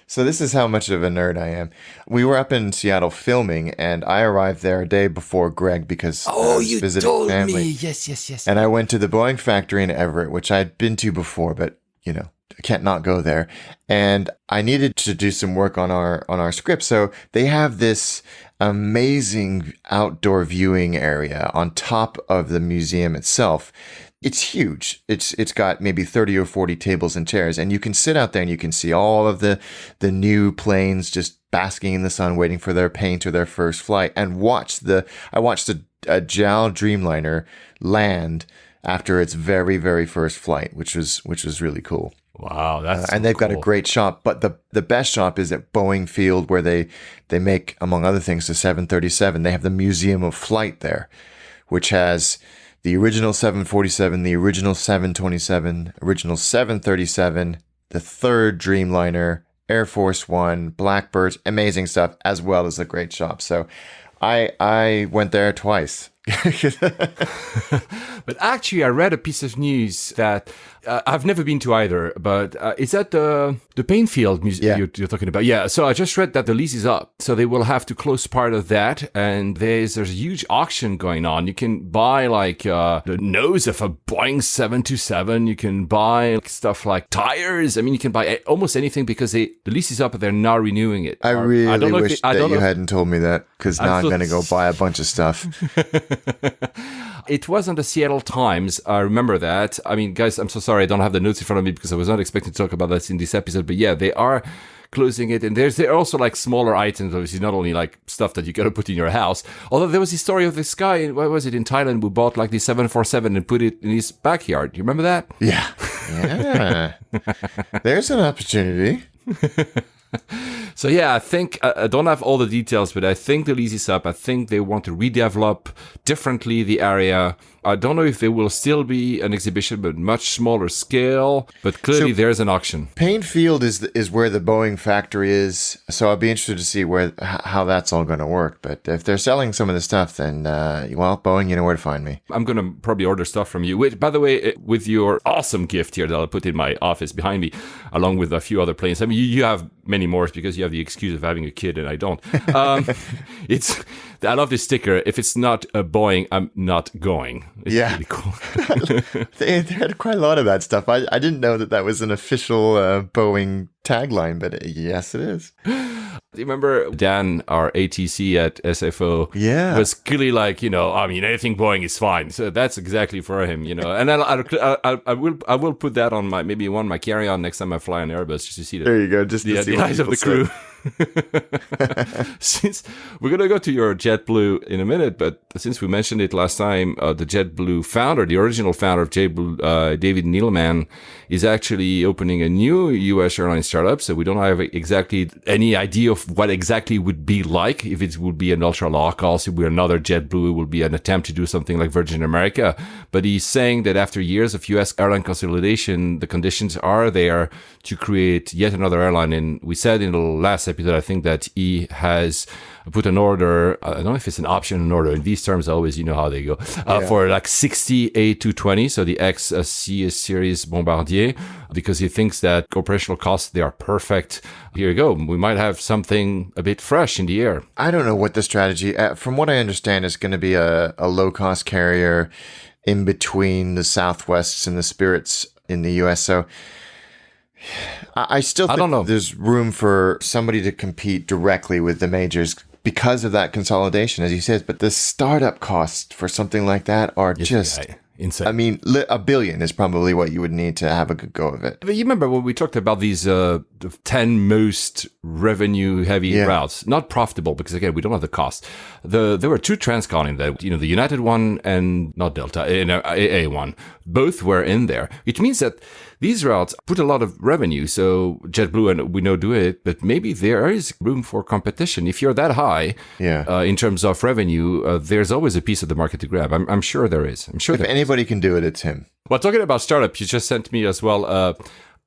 So this is how much of a nerd I am. We were up in Seattle filming, and I arrived there a day before Greg because I was visiting family. Me. Yes. And I went to the Boeing factory in Everett, which I'd been to before, but I can't not go there. And I needed to do some work on our script. So they have this amazing outdoor viewing area on top of the museum itself. It's huge. It's got maybe 30 or 40 tables and chairs, and you can sit out there and you can see all of the new planes just basking in the sun, waiting for their paint or their first flight, and I watched a JAL Dreamliner land after its very, very first flight, which was really cool. Wow, that's and they've got a great shop, but the best shop is at Boeing Field, where they make, among other things, the 737. They have the Museum of Flight there, which has the original 747, the original 727, original 737, the third Dreamliner, Air Force One, Blackbirds, amazing stuff, as well as a great shop. So I went there twice. But actually, I read a piece of news that I've never been to either, but is that the Painfield Museum you're talking about? Yeah, so I just read that the lease is up, so they will have to close part of that, and there's a huge auction going on. You can buy the nose of a Boeing 727, you can buy stuff like tires. You can buy almost anything because the lease is up, but they're not renewing it. I really wish that you hadn't told me that, because now I'm going to go buy a bunch of stuff. It was on the Seattle Times. I remember that. Guys, I'm so sorry I don't have the notes in front of me because I was not expecting to talk about this in this episode. But yeah, they are closing it. And there are also smaller items, obviously, not only stuff that you got to put in your house. Although there was the story of this guy, what was it, in Thailand, who bought the 747 and put it in his backyard. You remember that? Yeah. There's an opportunity. So yeah, I think I don't have all the details, but I think the lease is up. I think they want to redevelop differently the area. I don't know if there will still be an exhibition, but much smaller scale. But clearly, there's an auction. Payne Field is where the Boeing factory is, so I'll be interested to see how that's all going to work. But if they're selling some of the stuff, then Boeing, you know where to find me. I'm going to probably order stuff from you. Which, by the way, with your awesome gift here that I'll put in my office behind me, along with a few other planes. I mean, you have many more because you have the excuse of having a kid and I don't. I love this sticker. If it's not a Boeing, I'm not going. It's really cool. they had quite a lot of that stuff. I didn't know that was an official Boeing tagline, but yes, it is. Do you remember Dan, our ATC at SFO, was clearly like, anything Boeing is fine. So that's exactly for him, And I will put that on my carry-on next time I fly on Airbus just to see there you go, just to see the eyes of the crew. Since we're going to go to your JetBlue in a minute, but since we mentioned it last time, the JetBlue founder, the original founder of JetBlue, David Neeleman, is actually opening a new U.S. airline startup. So we don't have exactly any idea of what exactly would be like. If it would be an ultra low cost, if we're another JetBlue, it will be an attempt to do something like Virgin America. But he's saying that after years of U.S. airline consolidation, the conditions are there to create yet another airline. And we said in the last episode, I think that he has put an order. I don't know if it's an option, an order. In these terms, always, how they go. For like 60 A220, so the ex-CS series Bombardier, because he thinks that operational costs, they are perfect. Here you go. We might have something a bit fresh in the air. I don't know what the strategy, from what I understand, is going to be a low-cost carrier in between the Southwests and the Spirits in the U.S. So I still think there's room for somebody to compete directly with the majors because of that consolidation, as you said. But the startup costs for something like that are just insane. I mean, $1 billion is probably what you would need to have a good go of it. But you remember when we talked about these the 10 most revenue-heavy routes, not profitable because, again, we don't have the cost. There were two Transcon in there, the United one and not Delta, AA one. Both were in there, which means that these routes put a lot of revenue. So JetBlue, and we know do it, but maybe there is room for competition. If you're that high in terms of revenue, there's always a piece of the market to grab. I'm sure there is. I'm sure if anybody can do it, it's him. Well, talking about startup, you just sent me as well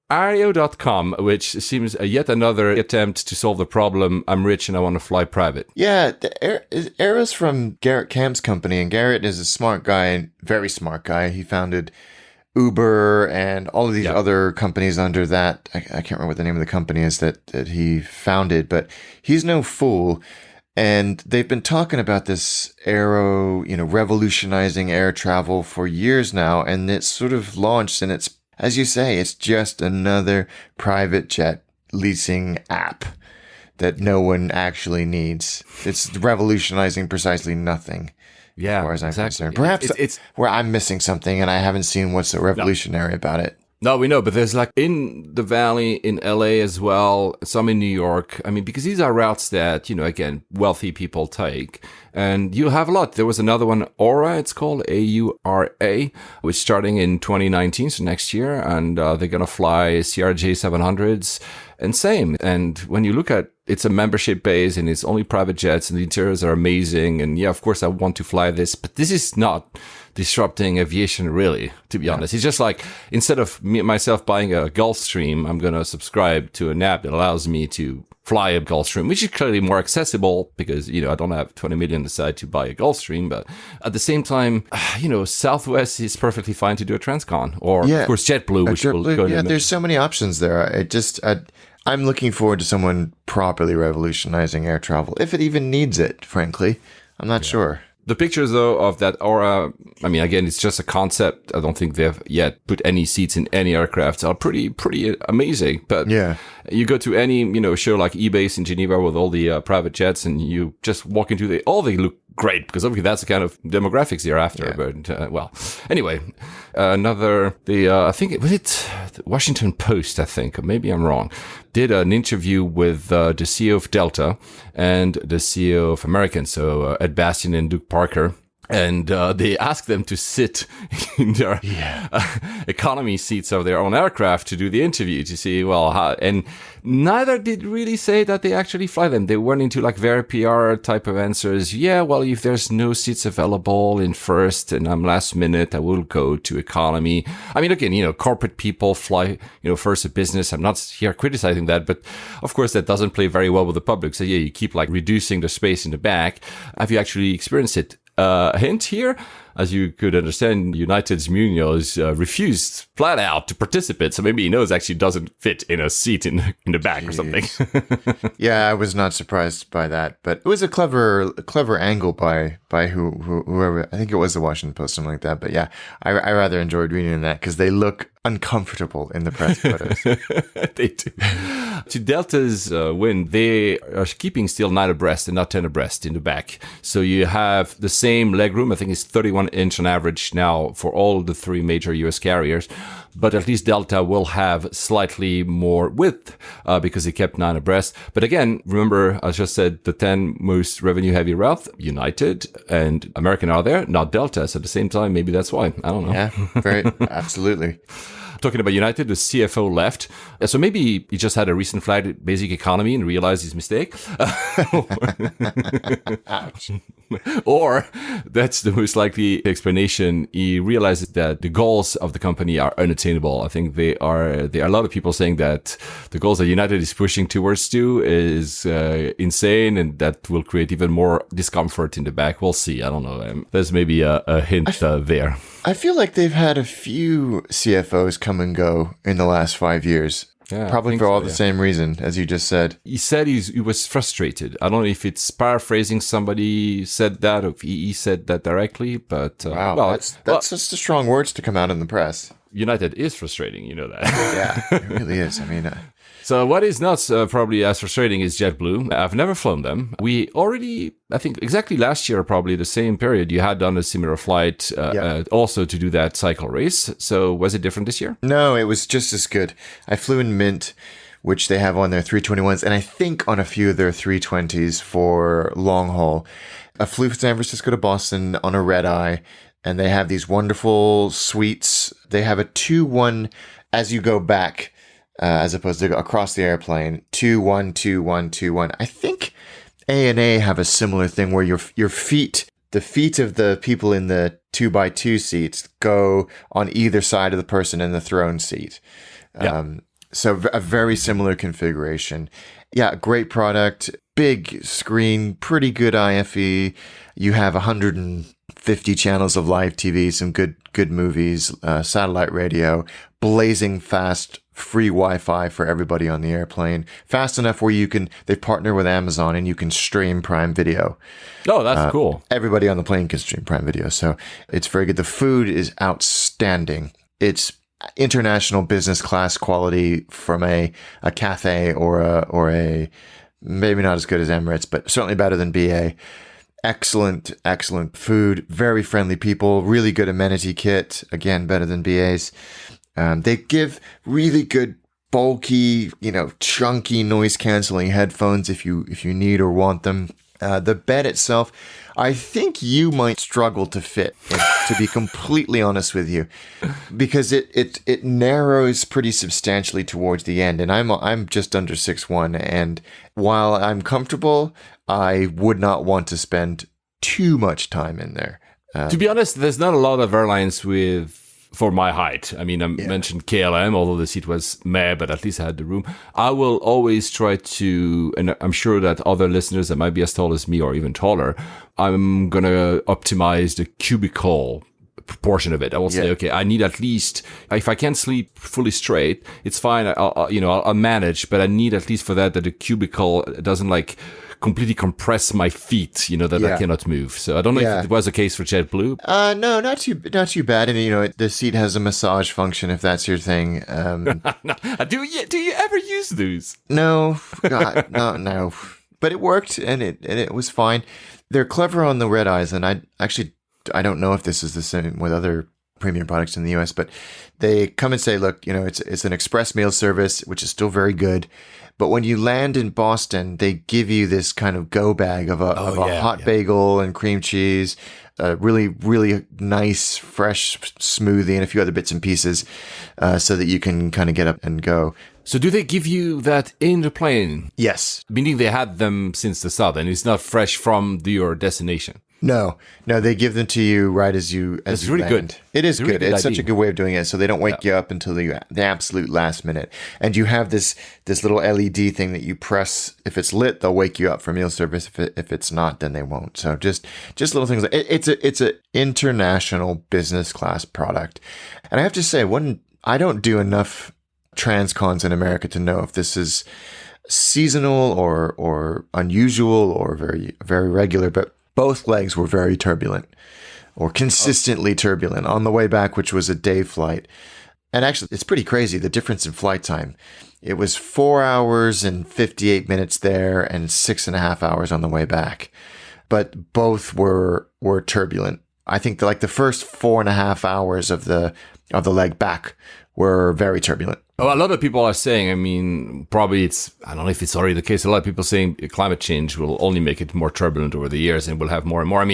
Ario.com, which seems yet another attempt to solve the problem. I'm rich and I want to fly private. Yeah, Aero's from Garrett Camp's company, and Garrett is a smart guy, very smart guy. He founded Uber and all of these other companies under that. I can't remember what the name of the company is that he founded, but he's no fool. And they've been talking about this Aero, revolutionizing air travel for years now. And it's sort of launched, and it's, as you say, it's just another private jet leasing app that no one actually needs. It's revolutionizing precisely nothing. Yeah, as far as I'm exactly. concerned. Perhaps it's where I'm missing something and I haven't seen what's so revolutionary about it. No, we know, but there's like in the Valley, in LA as well, some in New York. I mean, because these are routes that, again, wealthy people take. And you have a lot. There was another one, Aura, it's called, AURA, which is starting in 2019, so next year. And they're going to fly CRJ 700s and same. And when you look at it's a membership base and it's only private jets and the interiors are amazing. And yeah, of course, I want to fly this, but this is not disrupting aviation, really, to be honest. It's just like instead of myself buying a Gulfstream, I'm going to subscribe to an app that allows me to fly a Gulfstream, which is clearly more accessible because, I don't have 20 million aside to buy a Gulfstream. But at the same time, Southwest is perfectly fine to do a Transcon or, of course, JetBlue, which will go in there's so many options there. I'm looking forward to someone properly revolutionizing air travel, if it even needs it, frankly. I'm not sure. The pictures, though, of that Aura, I mean, again, it's just a concept. I don't think they've yet put any seats in any aircraft. Are pretty amazing. But you go to any, show like eBase in Geneva with all the private jets and you just walk into they look great because obviously that's the kind of demographics you're after. Yeah. But anyway, I think was it the Washington Post, I think, or maybe I'm wrong, did an interview with the CEO of Delta and the CEO of American, so Ed Bastian and Duke Parker. And they ask them to sit in their economy seats of their own aircraft to do the interview to see, well, how, and neither did really say that they actually fly them. They went into like very PR type of answers. Yeah, well, if there's no seats available in first and I'm last minute, I will go to economy. I mean, again, corporate people fly, first to business. I'm not here criticizing that, but of course that doesn't play very well with the public. So yeah, you keep like reducing the space in the back. Have you actually experienced it? Hint here, as you could understand, United's Munoz refused flat out to participate. So maybe he knows actually doesn't fit in a seat in the back or something. Yeah, I was not surprised by that, but it was a clever angle by whoever. I think it was the Washington Post, something like that. But yeah, I rather enjoyed reading that because they look uncomfortable in the press photos. They do. To Delta's win, they are keeping still 9 abreast and not 10 abreast in the back. So you have the same legroom. I think it's 31 inch on average now for all the 3 major US carriers. But at least Delta will have slightly more width because they kept 9 abreast. But again, remember, I just said the 10 most revenue heavy route, United and American are there, not Delta. So at the same time, maybe that's why. I don't know. Yeah, very, absolutely. Talking about United, the CFO left. So maybe he just had a recent flight at basic economy and realized his mistake. Ouch. Or that's the most likely explanation. He realizes that the goals of the company are unattainable. I think there are a lot of people saying that the goals that United is pushing towards is insane, and that will create even more discomfort in the back. We'll see. I don't know. There's maybe a hint there. I feel like they've had a few CFOs come and go in the last 5 years. Yeah, probably for all the same reason, as you just said. He said he was frustrated. I don't know if it's paraphrasing somebody said that or if he said that directly, but... wow, that's just strong words to come out in the press. United is frustrating, you know that. Yeah, it really is. I mean... So what is not probably as frustrating is JetBlue. I've never flown them. We already, I think exactly last year, probably the same period, you had done a similar flight also to do that cycle race. So was it different this year? No, it was just as good. I flew in Mint, which they have on their 321s, and I think on a few of their 320s for long haul. I flew from San Francisco to Boston on a red eye, and they have these wonderful suites. They have a 2-1 as you go back. As opposed to across the airplane, 2-1, 2-1, 2-1. I think ANA have a similar thing where your feet, the feet of the people in the 2x2 seats go on either side of the person in the throne seat. So a very similar configuration. Yeah, great product, big screen, pretty good IFE. You have 150 channels of live TV, some good movies, satellite radio, blazing fast, free Wi-Fi for everybody on the airplane. Fast enough where they partner with Amazon and you can stream Prime Video. Oh, that's cool. Everybody on the plane can stream Prime Video. So it's very good. The food is outstanding. It's international business class quality from a Cathay or a maybe not as good as Emirates, but certainly better than BA. Excellent food, very friendly people, really good amenity kit. Again, better than BA's. They give really good, bulky, chunky noise canceling headphones if you need or want them. The bed itself, I think you might struggle to fit, to be completely honest with you, because it narrows pretty substantially towards the end, and I'm just under 6'1", and while I'm comfortable, I would not want to spend too much time in there. To be honest, there's not a lot of airlines for my height. I mean, I mentioned KLM, although the seat was meh, but at least I had the room. I will always try to, and I'm sure that other listeners that might be as tall as me or even taller, I'm going to optimize the cubicle proportion of it. I will say, okay, I need at least, if I can't sleep fully straight, it's fine. I'll manage, but I need at least for that the cubicle doesn't completely compress my feet, that I cannot move. So I don't know if it was the case for JetBlue. No, not too bad. And the seat has a massage function if that's your thing. Do you ever use those? No, God, no. But it worked and it was fine. They're clever on the red eyes, and I don't know if this is the same with other premium products in the US, but they come and say, look, it's an express meal service, which is still very good. But when you land in Boston, they give you this kind of go bag of a hot bagel and cream cheese, a really, really nice, fresh smoothie, and a few other bits and pieces, so that you can kind of get up and go. So do they give you that in the plane? Yes. Meaning they had them since the start, and it's not fresh from your destination? No, they give them to you right as you really land. good. It is really good. It's such a good way of doing it. So they don't wake you up until the absolute last minute. And you have this little LED thing that you press. If it's lit, they'll wake you up for meal service. If it's not, then they won't. So just little things. It's an international business class product. And I have to say, I don't do enough transcons in America to know if this is seasonal or unusual or very, very regular, but both legs were very turbulent or consistently turbulent on the way back, which was a day flight. And actually, it's pretty crazy, the difference in flight time. It was 4 hours and 58 minutes there and 6.5 hours on the way back. But both were turbulent. I think the first 4.5 hours of the leg back were very turbulent. Oh, a lot of people are saying, probably I don't know if it's already the case. A lot of people saying climate change will only make it more turbulent over the years and we'll have more and more.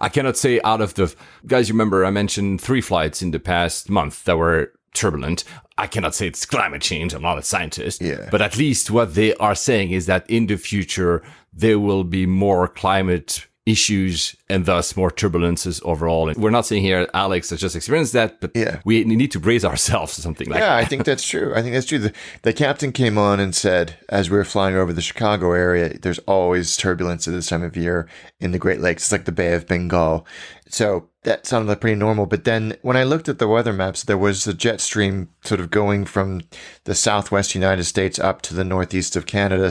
I cannot say out of the guys, you remember I mentioned 3 flights in the past month that were turbulent. I cannot say it's climate change. I'm not a scientist, but at least what they are saying is that in the future, there will be more climate issues and thus more turbulences overall. And we're not saying here Alex has just experienced that, but we need to brace ourselves or something like that. Yeah, I think that's true. The captain came on and said, as we were flying over the Chicago area, there's always turbulence at this time of year in the Great Lakes. It's like the Bay of Bengal. So that sounded like pretty normal. But then when I looked at the weather maps, there was a jet stream sort of going from the southwest United States up to the northeast of Canada.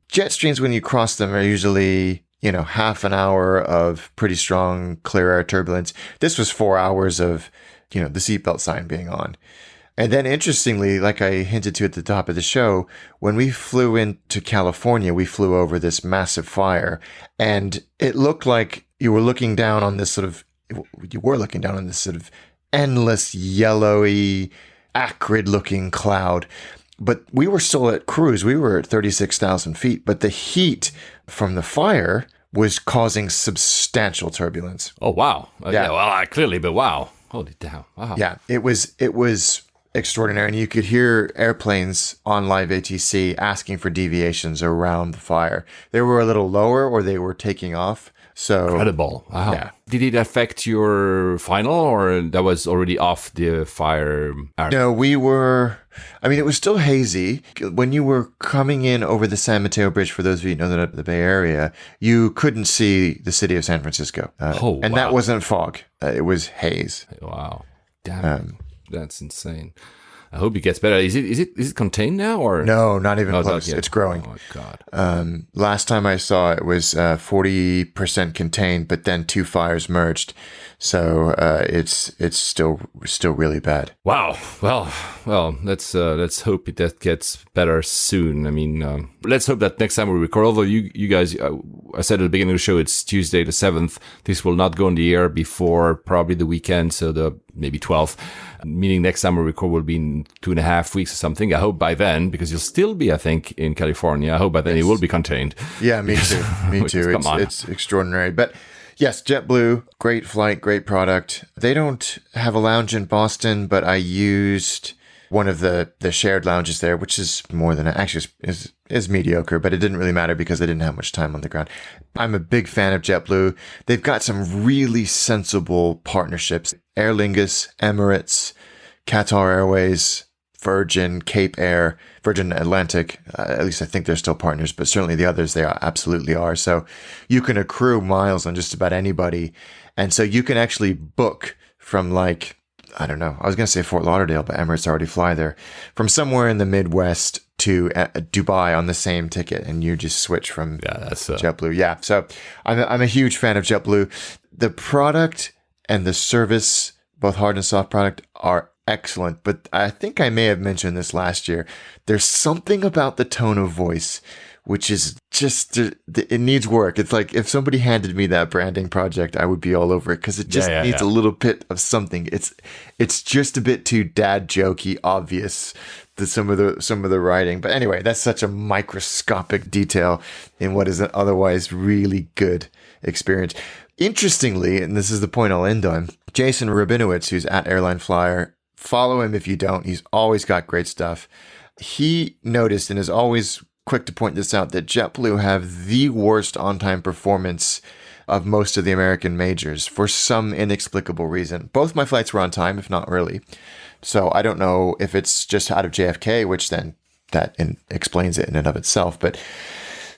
Jet streams, when you cross them, are usually half an hour of pretty strong clear air turbulence. This was 4 hours of, the seatbelt sign being on. And then interestingly, like I hinted to at the top of the show, when we flew into California, we flew over this massive fire and it looked like you were looking down on this sort of endless yellowy, acrid looking cloud. But we were still at cruise. We were at 36,000 feet. But the heat from the fire was causing substantial turbulence. Oh, wow. Clearly, but wow. Holy damn. Wow. Yeah, it was extraordinary. And you could hear airplanes on live ATC asking for deviations around the fire. They were a little lower or they were taking off. So incredible. Wow. Yeah. Did it affect your final or that was already off the fire? No, it was still hazy. When you were coming in over the San Mateo Bridge, for those of you who know that the Bay Area, you couldn't see the city of San Francisco. That wasn't fog. It was haze. Wow. Damn. That's insane. I hope it gets better. Is it contained now or no? Not even close. It's growing. Oh God. Last time I saw it was 40% contained, but then 2 fires merged, so it's still really bad. Wow. Well. Let's hope that gets better soon. Let's hope that next time we record. Although you guys, I said at the beginning of the show, it's Tuesday the 7th. This will not go on the air before probably the weekend, so maybe 12th. Meaning next time we record will be in 2.5 weeks or something. I hope by then, because you'll still be, I think, in California. I hope by then it will be contained. Yeah, me too. Me too. It's extraordinary. But yes, JetBlue, great flight, great product. They don't have a lounge in Boston, but I used one of the shared lounges there, which is more than actually is mediocre, but it didn't really matter because I didn't have much time on the ground. I'm a big fan of JetBlue. They've got some really sensible partnerships. Aer Lingus, Emirates, Qatar Airways, Virgin, Cape Air, Virgin Atlantic. At least I think they're still partners, but certainly the others, they absolutely are. So you can accrue miles on just about anybody. And so you can actually book from I don't know. I was going to say Fort Lauderdale, but Emirates already fly there. From somewhere in the Midwest to Dubai on the same ticket, and you just switch from JetBlue. Yeah, so I'm a huge fan of JetBlue. The product and the service, both hard and soft product, are excellent. But I think I may have mentioned this last year. There's something about the tone of voice which is just, it needs work. It's like if somebody handed me that branding project, I would be all over it because it just needs a little bit of something. It's just a bit too dad jokey, obvious, some of the writing. But anyway, that's such a microscopic detail in what is an otherwise really good experience. Interestingly, and this is the point I'll end on, Jason Rabinowitz, who's at Airline Flyer, follow him if you don't. He's always got great stuff. He noticed and is always quick to point this out that JetBlue have the worst on-time performance of most of the American majors for some inexplicable reason. Both my flights were on time, if not early. So I don't know if it's just out of JFK, which then that explains it in and of itself. But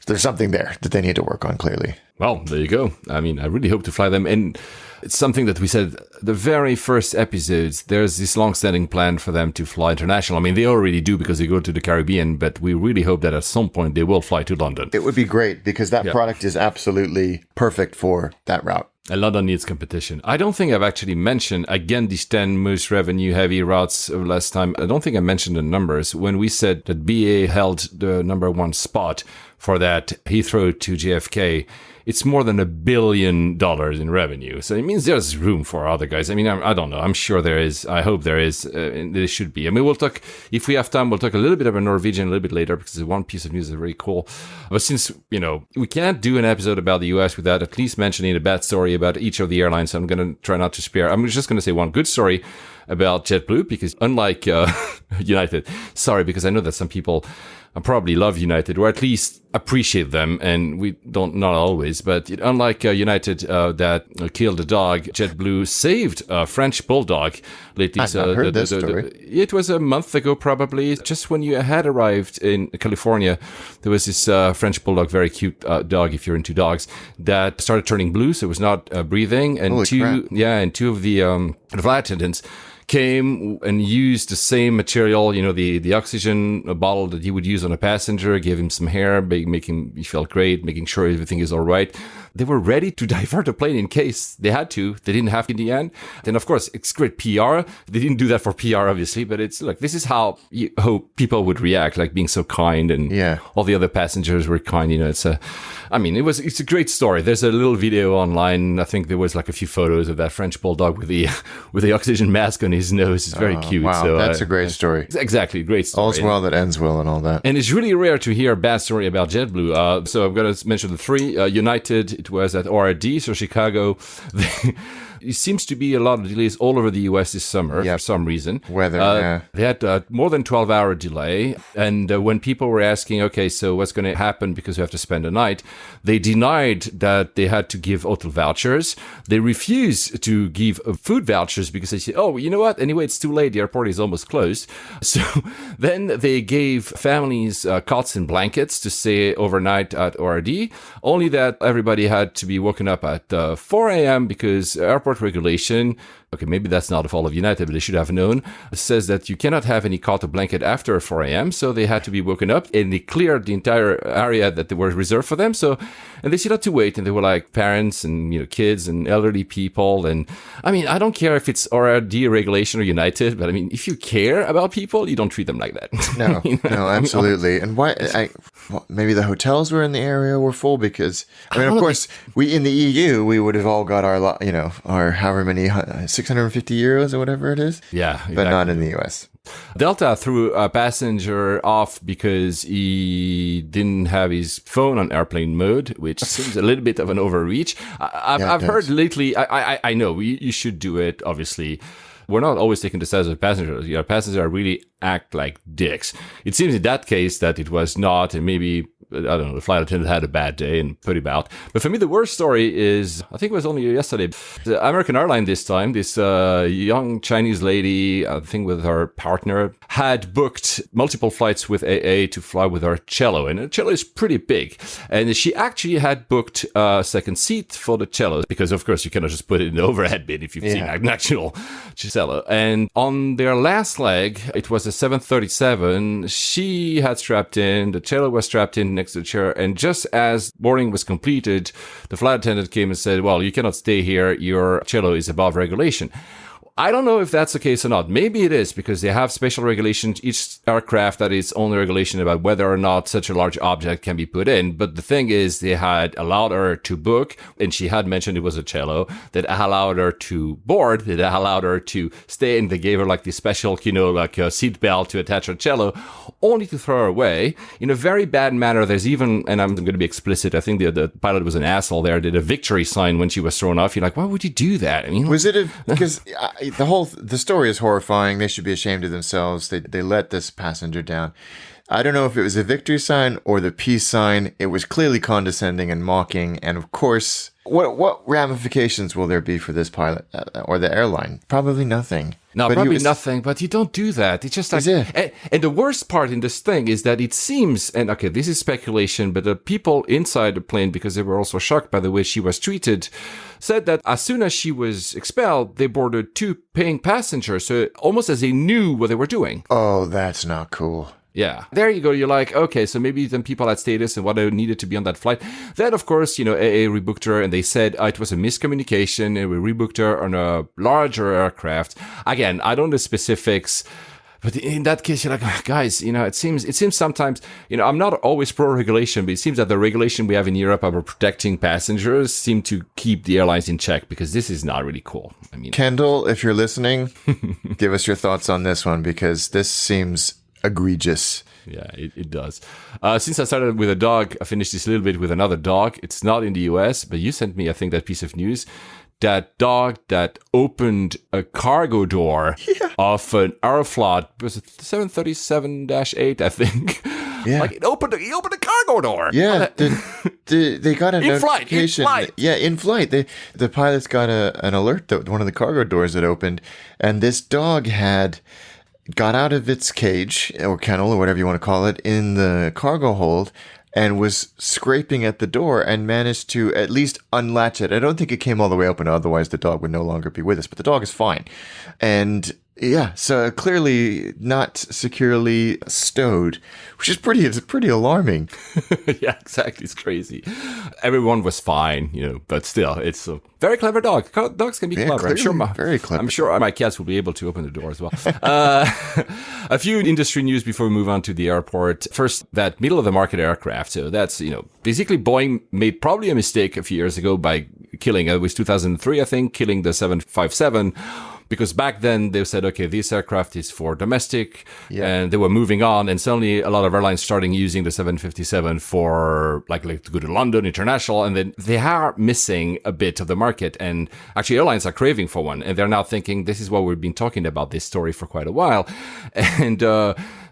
there's something there that they need to work on, clearly. Well, there you go. I mean, I really hope to fly them. And it's something that we said the very first episodes, there's this long-standing plan for them to fly international. I mean, they already do because they go to the Caribbean, but we really hope that at some point they will fly to London. It would be great because that product is absolutely perfect for that route. And London needs competition. I don't think I've actually mentioned, again, these 10 most revenue-heavy routes of last time. I don't think I mentioned the numbers. When we said that BA held the number one spot for that Heathrow to JFK, it's more than $1 billion in revenue. So it means there's room for other guys. I mean, I don't know. I'm sure there is. I hope there is. There should be. I mean, we'll talk, if we have time, we'll talk a little bit about Norwegian a little bit later because there's one piece of news that's very cool. But since, we can't do an episode about the US without at least mentioning a bad story about each of the airlines. So I'm going to try not to spare. I'm just going to say one good story about JetBlue because unlike United, because I know that some people probably love United or at least appreciate them, and we don't, not always, but unlike United that killed a dog, JetBlue saved a French bulldog lately. I've not heard this story. It was a month ago, probably. Just when you had arrived in California, there was this French bulldog, very cute dog, if you're into dogs, that started turning blue, so it was not breathing, and two of the flight attendants came and used the same material, the oxygen bottle that you would use on a passenger, gave him some hair, making he felt great, making sure everything is all right. They were ready to divert the plane in case they had to. They didn't have to in the end. Then, of course, it's great PR. They didn't do that for PR, obviously, but it's like, this is how you hope people would react, like being so kind, and all the other passengers were kind. It's a great story. There's a little video online. I think there was like a few photos of that French bulldog with the oxygen mask on his nose. It's very cute. Wow, so, that's a great story. Exactly, great story. All's well that ends well and all that. And it's really rare to hear a bad story about JetBlue. So I'm going to mention the three. United, it was at ORD, so Chicago. It seems to be a lot of delays all over the U.S. this summer for some reason. Weather, They had more than 12-hour delay. And when people were asking, okay, so what's going to happen because we have to spend a night, they denied that they had to give hotel vouchers. They refused to give food vouchers because they said, oh, you know what? Anyway, it's too late. The airport is almost closed. So then they gave families cots and blankets to stay overnight at ORD, only that everybody had to be woken up at 4 a.m. because airport regulation, okay, maybe that's not the fault of United, but they should have known, says that you cannot have any cot or blanket after 4 a.m. So they had to be woken up, and they cleared the entire area that they were reserved for them. So, and they still had to wait, and they were like parents and kids and elderly people. And I mean, I don't care if it's RRD regulation or United, but I mean, if you care about people, you don't treat them like that. No, no, absolutely. And why? Maybe the hotels were in the area were full because of course, we in the EU we would have all got our however many 650 euros or whatever it is. Yeah, exactly. But not in the US. Delta threw a passenger off because he didn't have his phone on airplane mode, which seems a little bit of an overreach. I've heard lately, I know you should do it, obviously. We're not always taking this as a passenger. Passengers really act like dicks. It seems in that case that it was not, and maybe, I don't know, the flight attendant had a bad day and put him out. But for me, the worst story is, I think it was only yesterday, the American airline this time, this young Chinese lady, I think with her partner, had booked multiple flights with AA to fly with her cello. And the cello is pretty big. And she actually had booked a second seat for the cello, because of course you cannot just put it in the overhead bin if you've seen an actual cello. And on their last leg, it was a 737. She had strapped in, the cello was strapped in next to the chair, and just as boarding was completed, the flight attendant came and said, well, you cannot stay here, your cello is above regulation. I don't know if that's the case or not. Maybe it is because they have special regulations. Each aircraft that is only regulation about whether or not such a large object can be put in. But the thing is, they had allowed her to book, and she had mentioned it was a cello, that allowed her to board, that allowed her to stay, and they gave her like the special, like a seat belt to attach her cello, only to throw her away in a very bad manner. There's even, and I'm going to be explicit, I think the pilot was an asshole there, did a victory sign when she was thrown off. You're like, why would you do that? I mean, was it because the story is horrifying. They should be ashamed of themselves. They let this passenger down. I don't know if it was a victory sign or the peace sign. It was clearly condescending and mocking. And of course, what ramifications will there be for this pilot or the airline? Probably nothing. No, but probably nothing, but you don't do that. It's just like, and the worst part in this thing is that it seems, and okay, this is speculation, but the people inside the plane, because they were also shocked by the way she was treated, said that as soon as she was expelled, they boarded 2 paying passengers, so almost as they knew what they were doing. Oh, that's not cool. Yeah. There you go. You're like, okay, so maybe then people had status and what they needed to be on that flight. Then, of course, AA rebooked her and they said it was a miscommunication and we rebooked her on a larger aircraft. Again, I don't know the specifics, but in that case, you're like, guys, it seems sometimes, I'm not always pro-regulation, but it seems that the regulation we have in Europe about protecting passengers seem to keep the airlines in check because this is not really cool. I mean, Kendall, if you're listening, give us your thoughts on this one because this seems egregious. Yeah, it does. Since I started with a dog, I finished this a little bit with another dog. It's not in the US, but you sent me, I think, that piece of news. That dog that opened a cargo door of an Aeroflot, was it 737-8, I think. Yeah. Like, he opened a cargo door. Yeah, they got a notification. In flight. Yeah, in flight. The pilots got an alert that one of the cargo doors had opened, and this dog had got out of its cage or kennel or whatever you want to call it in the cargo hold and was scraping at the door and managed to at least unlatch it. I don't think it came all the way open, otherwise the dog would no longer be with us, but the dog is fine. And yeah, so clearly not securely stowed, which is pretty alarming. Yeah, exactly. It's crazy. Everyone was fine, but still, it's a very clever dog. Dogs can be clever. Very clever. I'm sure my cats will be able to open the door as well. A few industry news before we move on to the airport. First, that middle of the market aircraft. So that's, basically Boeing made probably a mistake a few years ago by killing, it was 2003, I think, killing the 757. Because back then they said, okay, this aircraft is for domestic, and they were moving on, and suddenly a lot of airlines starting using the 757 for like to go to London, international, and then they are missing a bit of the market, and actually airlines are craving for one, and they're now thinking, this is what we've been talking about this story for quite a while, and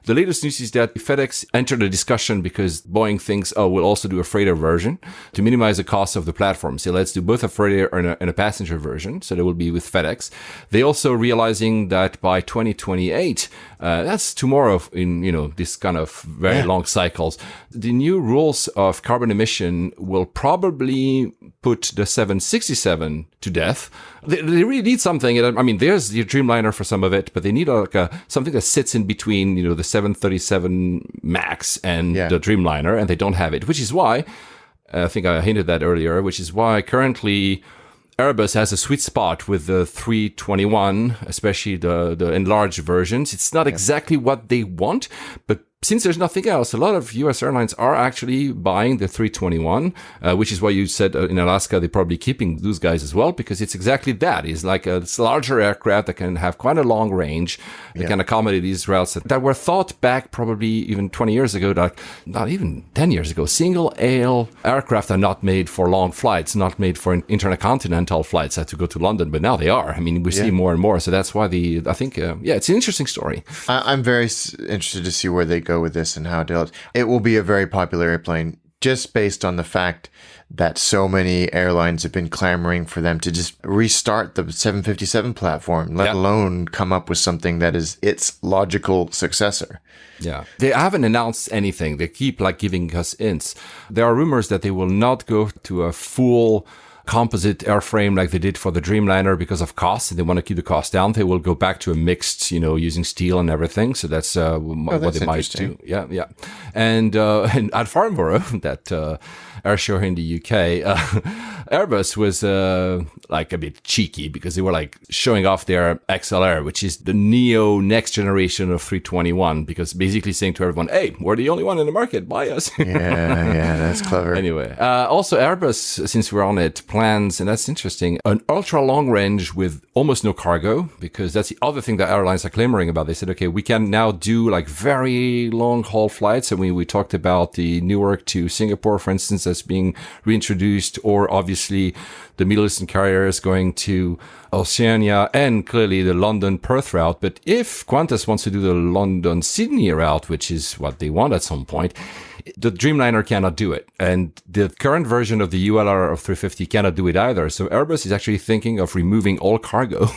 the latest news is that FedEx entered a discussion because Boeing thinks, we'll also do a freighter version to minimize the cost of the platform. So let's do both a freighter and a passenger version. So they will be with FedEx. They also realizing that by 2028, that's tomorrow in, this kind of very long cycles, the new rules of carbon emission will probably put the 767 to death. They really need something. I mean, there's the Dreamliner for some of it, but they need something that sits in between, the 737 MAX and the Dreamliner, and they don't have it, which is why, I think I hinted that earlier, which is why currently Airbus has a sweet spot with the 321, especially the enlarged versions. It's not exactly what they want, but since there's nothing else, a lot of US airlines are actually buying the 321, which is why you said in Alaska, they're probably keeping those guys as well, because it's exactly that. It's like a larger aircraft that can have quite a long range, that can accommodate these routes that were thought back probably even 20 years ago, like not even 10 years ago. Single aisle aircraft are not made for long flights, not made for intercontinental flights that to go to London, but now they are. I mean, we see more and more. So that's why I think, it's an interesting story. I'm very interested to see where they go with this and how it will be a very popular airplane, just based on the fact that so many airlines have been clamoring for them to just restart the 757 platform, let alone come up with something that is its logical successor. Yeah. They haven't announced anything. They keep giving us hints. There are rumors that they will not go to a full composite airframe like they did for the Dreamliner because of cost, and they want to keep the cost down. They will go back to a mixed, using steel and everything. So that's what they might do. Yeah. And at Farnborough, that air show here in the UK, Airbus was like a bit cheeky because they were like showing off their XLR, which is the neo next generation of 321, because basically saying to everyone, hey, we're the only one in the market, buy us. yeah, that's clever. Anyway, also Airbus, since we're on it, plans, and that's interesting, an ultra long range with almost no cargo, because that's the other thing that airlines are clamoring about. They said, okay, we can now do like very long haul flights. And we talked about the Newark to Singapore, for instance, that's being reintroduced, or obviously the Middle Eastern carriers going to Oceania, and clearly the London-Perth route. But if Qantas wants to do the London-Sydney route, which is what they want at some point, the Dreamliner cannot do it. And the current version of the ULR of 350 cannot do it either. So Airbus is actually thinking of removing all cargo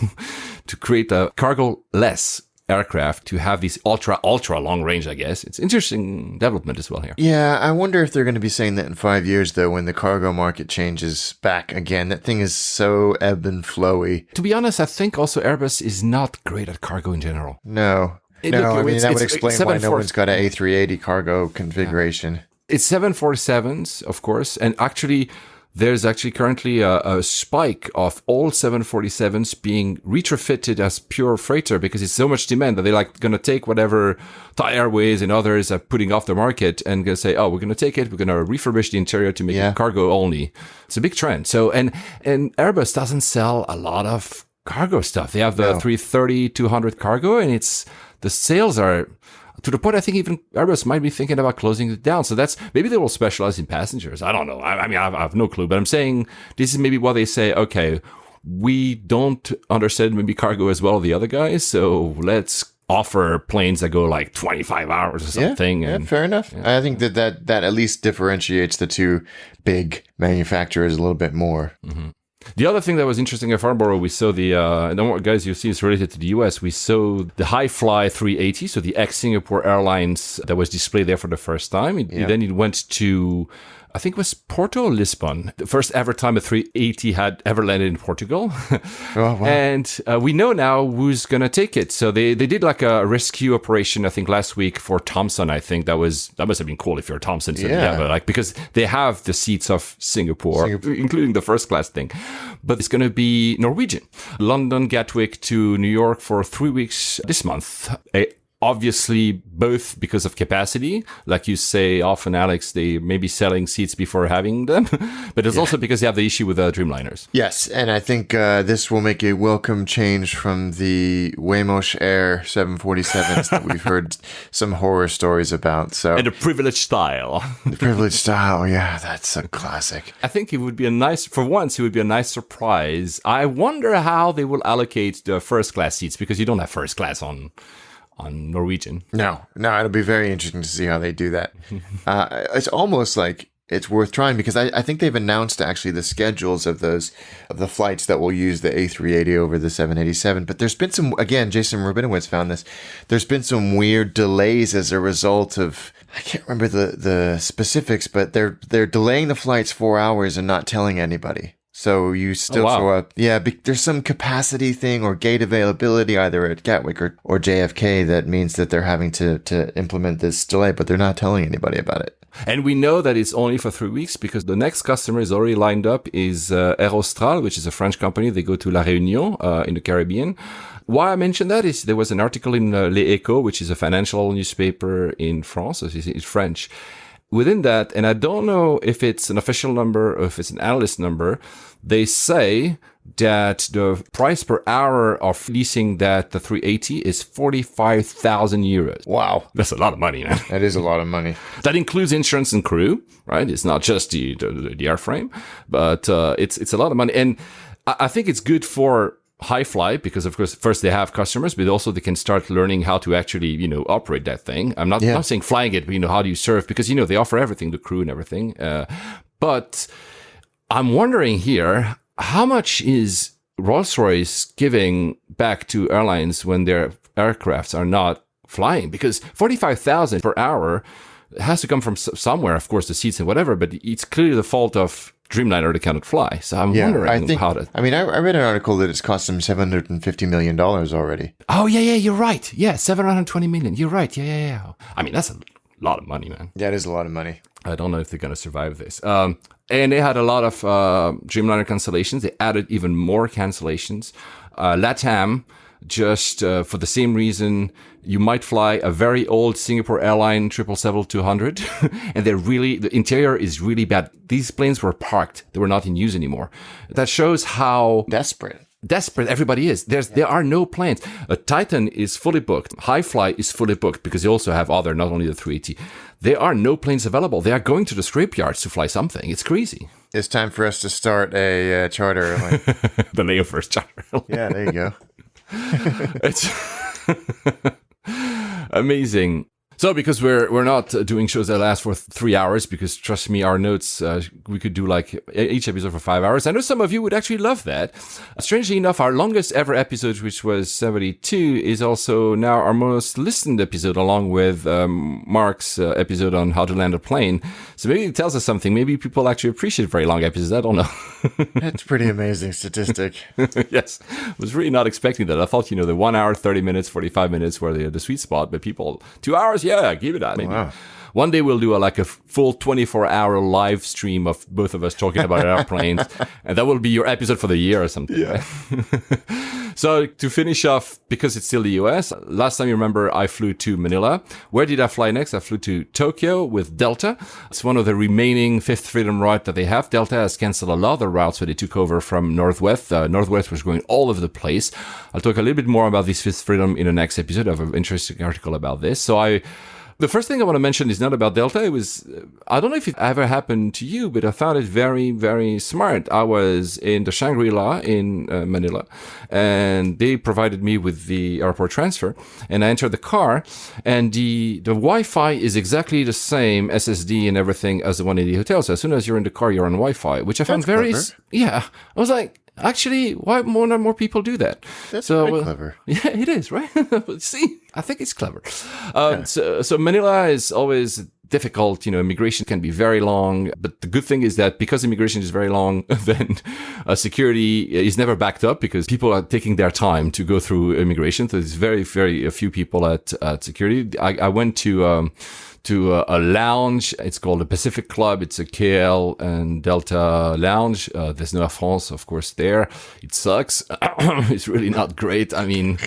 to create a cargo-less aircraft to have these ultra long range, I guess. It's interesting development as well here. Yeah, I wonder if they're going to be saying that in 5 years, though, when the cargo market changes back again. That thing is so ebb and flowy. To be honest, I think also Airbus is not great at cargo in general. No, that would explain why no one's got an A380 cargo configuration. Yeah. It's 747s, of course, and actually there's actually currently a spike of all 747s being retrofitted as pure freighter because it's so much demand that they're like going to take whatever Thai Airways and others are putting off the market and going to say, oh, we're going to take it. We're going to refurbish the interior to make it cargo only. It's a big trend. So, and Airbus doesn't sell a lot of cargo stuff. They have the 330, 200 cargo, and the sales are to the point I think even Airbus might be thinking about closing it down. So that's, maybe they will specialize in passengers. I don't know. I mean, I have no clue, but I'm saying this is maybe what they say, okay, we don't understand maybe cargo as well as the other guys, so let's offer planes that go like 25 hours or something. Yeah, fair enough. Yeah. I think that at least differentiates the two big manufacturers a little bit more. Mm-hmm. The other thing that was interesting at Farnborough, we saw guys, you see it's related to the US, we saw the Hi-Fly 380, so the ex-Singapore Airlines that was displayed there for the first time. Then it went to, I think it was Porto or Lisbon, the first ever time a 380 had ever landed in Portugal. Oh, wow. And we know now who's going to take it. So they did like a rescue operation, I think last week for Thomson. I think that must have been cool if you're Thomson. So but like, because they have the seats of Singapore, including the first class thing. But it's going to be Norwegian. London, Gatwick to New York for 3 weeks this month. Obviously, both because of capacity, like you say often, Alex, they may be selling seats before having them, but it's also because they have the issue with Dreamliners. Yes, and I think this will make a welcome change from the Wemos Air 747s that we've heard some horror stories about. So, and the privileged style. The privileged style, yeah, that's a classic. I think it would be a nice surprise. I wonder how they will allocate the first class seats, because you don't have first class on Norwegian. No, it'll be very interesting to see how they do that. It's almost like it's worth trying, because I think they've announced actually the schedules of the flights that will use the A380 over the 787. But there's been some, again, Jason Rabinowitz found this, there's been some weird delays as a result of, I can't remember the specifics, but they're delaying the flights 4 hours and not telling anybody. So you still show up. Yeah, there's some capacity thing or gate availability either at Gatwick or JFK that means that they're having to implement this delay, but they're not telling anybody about it. And we know that it's only for 3 weeks, because the next customer is already lined up is Air Austral, which is a French company. They go to La Réunion in the Caribbean. Why I mentioned that is there was an article in Les Echos, which is a financial newspaper in France. It's French. Within that, and I don't know if it's an official number or if it's an analyst number, they say that the price per hour of leasing the 380 is 45,000 euros. Wow. That's a lot of money, man. That is a lot of money. That includes insurance and crew, right? It's not just the airframe, but it's a lot of money. And I think it's good for Hi-Fly, because of course, first they have customers, but also they can start learning how to actually, operate that thing. I'm not saying flying it, but how do you serve? Because, they offer everything, the crew and everything. But I'm wondering here, how much is Rolls-Royce giving back to airlines when their aircrafts are not flying? Because 45,000 per hour has to come from somewhere, of course, the seats and whatever, but it's clearly the fault of Dreamliner they cannot fly. So I'm wondering how to... I mean, I read an article that it's cost them $750 million already. Oh, yeah, you're right. Yeah, $720 million. You're right. Yeah. I mean, that's a lot of money, man. That is a lot of money. I don't know if they're going to survive this. And they had a lot of Dreamliner cancellations. They added even more cancellations. LATAM, just for the same reason, you might fly a very old Singapore airline 777-200, and the interior is really bad. These planes were parked. They were not in use anymore. That shows how desperate everybody is. There are no planes. A Titan is fully booked. Highfly is fully booked because they also have other, not only the 380. There are no planes available. They are going to the scrapyards to fly something. It's crazy. It's time for us to start a charter airline. The Layovers charter airline. Yeah, there you go. It's amazing. So because we're not doing shows that last for 3 hours, because trust me, our notes, we could do like each episode for 5 hours. I know some of you would actually love that. Strangely enough, our longest ever episode, which was 72, is also now our most listened episode, along with Mark's episode on how to land a plane. So maybe it tells us something. Maybe people actually appreciate very long episodes. I don't know. That's pretty amazing statistic. Yes. I was really not expecting that. I thought, the 1 hour, 30 minutes, 45 minutes were the sweet spot, but people, 2 hours, yeah, give it that. Maybe. Wow. One day we'll do a full 24-hour live stream of both of us talking about airplanes, and that will be your episode for the year or something. Yeah. Right? So to finish off, because it's still the US, last time you remember, I flew to Manila. Where did I fly next? I flew to Tokyo with Delta. It's one of the remaining Fifth Freedom route that they have. Delta has canceled a lot of the routes that they took over from Northwest. Northwest was going all over the place. I'll talk a little bit more about this Fifth Freedom in the next episode. I have an interesting article about this. So the first thing I want to mention is not about Delta. It was, I don't know if it ever happened to you, but I found it very, very smart. I was in the Shangri-La in Manila, and they provided me with the airport transfer, and I entered the car, and the Wi-Fi is exactly the same SSD and everything as the one in the hotel. So as soon as you're in the car, you're on Wi-Fi, which I found very, yeah. I was like, actually, why more and more people do that? That's very clever. Yeah, it is, right? See, I think it's clever. So Manila is always difficult. Immigration can be very long. But the good thing is that because immigration is very long, then security is never backed up because people are taking their time to go through immigration. So there's very, very few people at security. I went to a lounge. It's called the Pacific Club. It's a KL and Delta lounge. There's no Air France, of course, there. It sucks. It's really not great. I mean,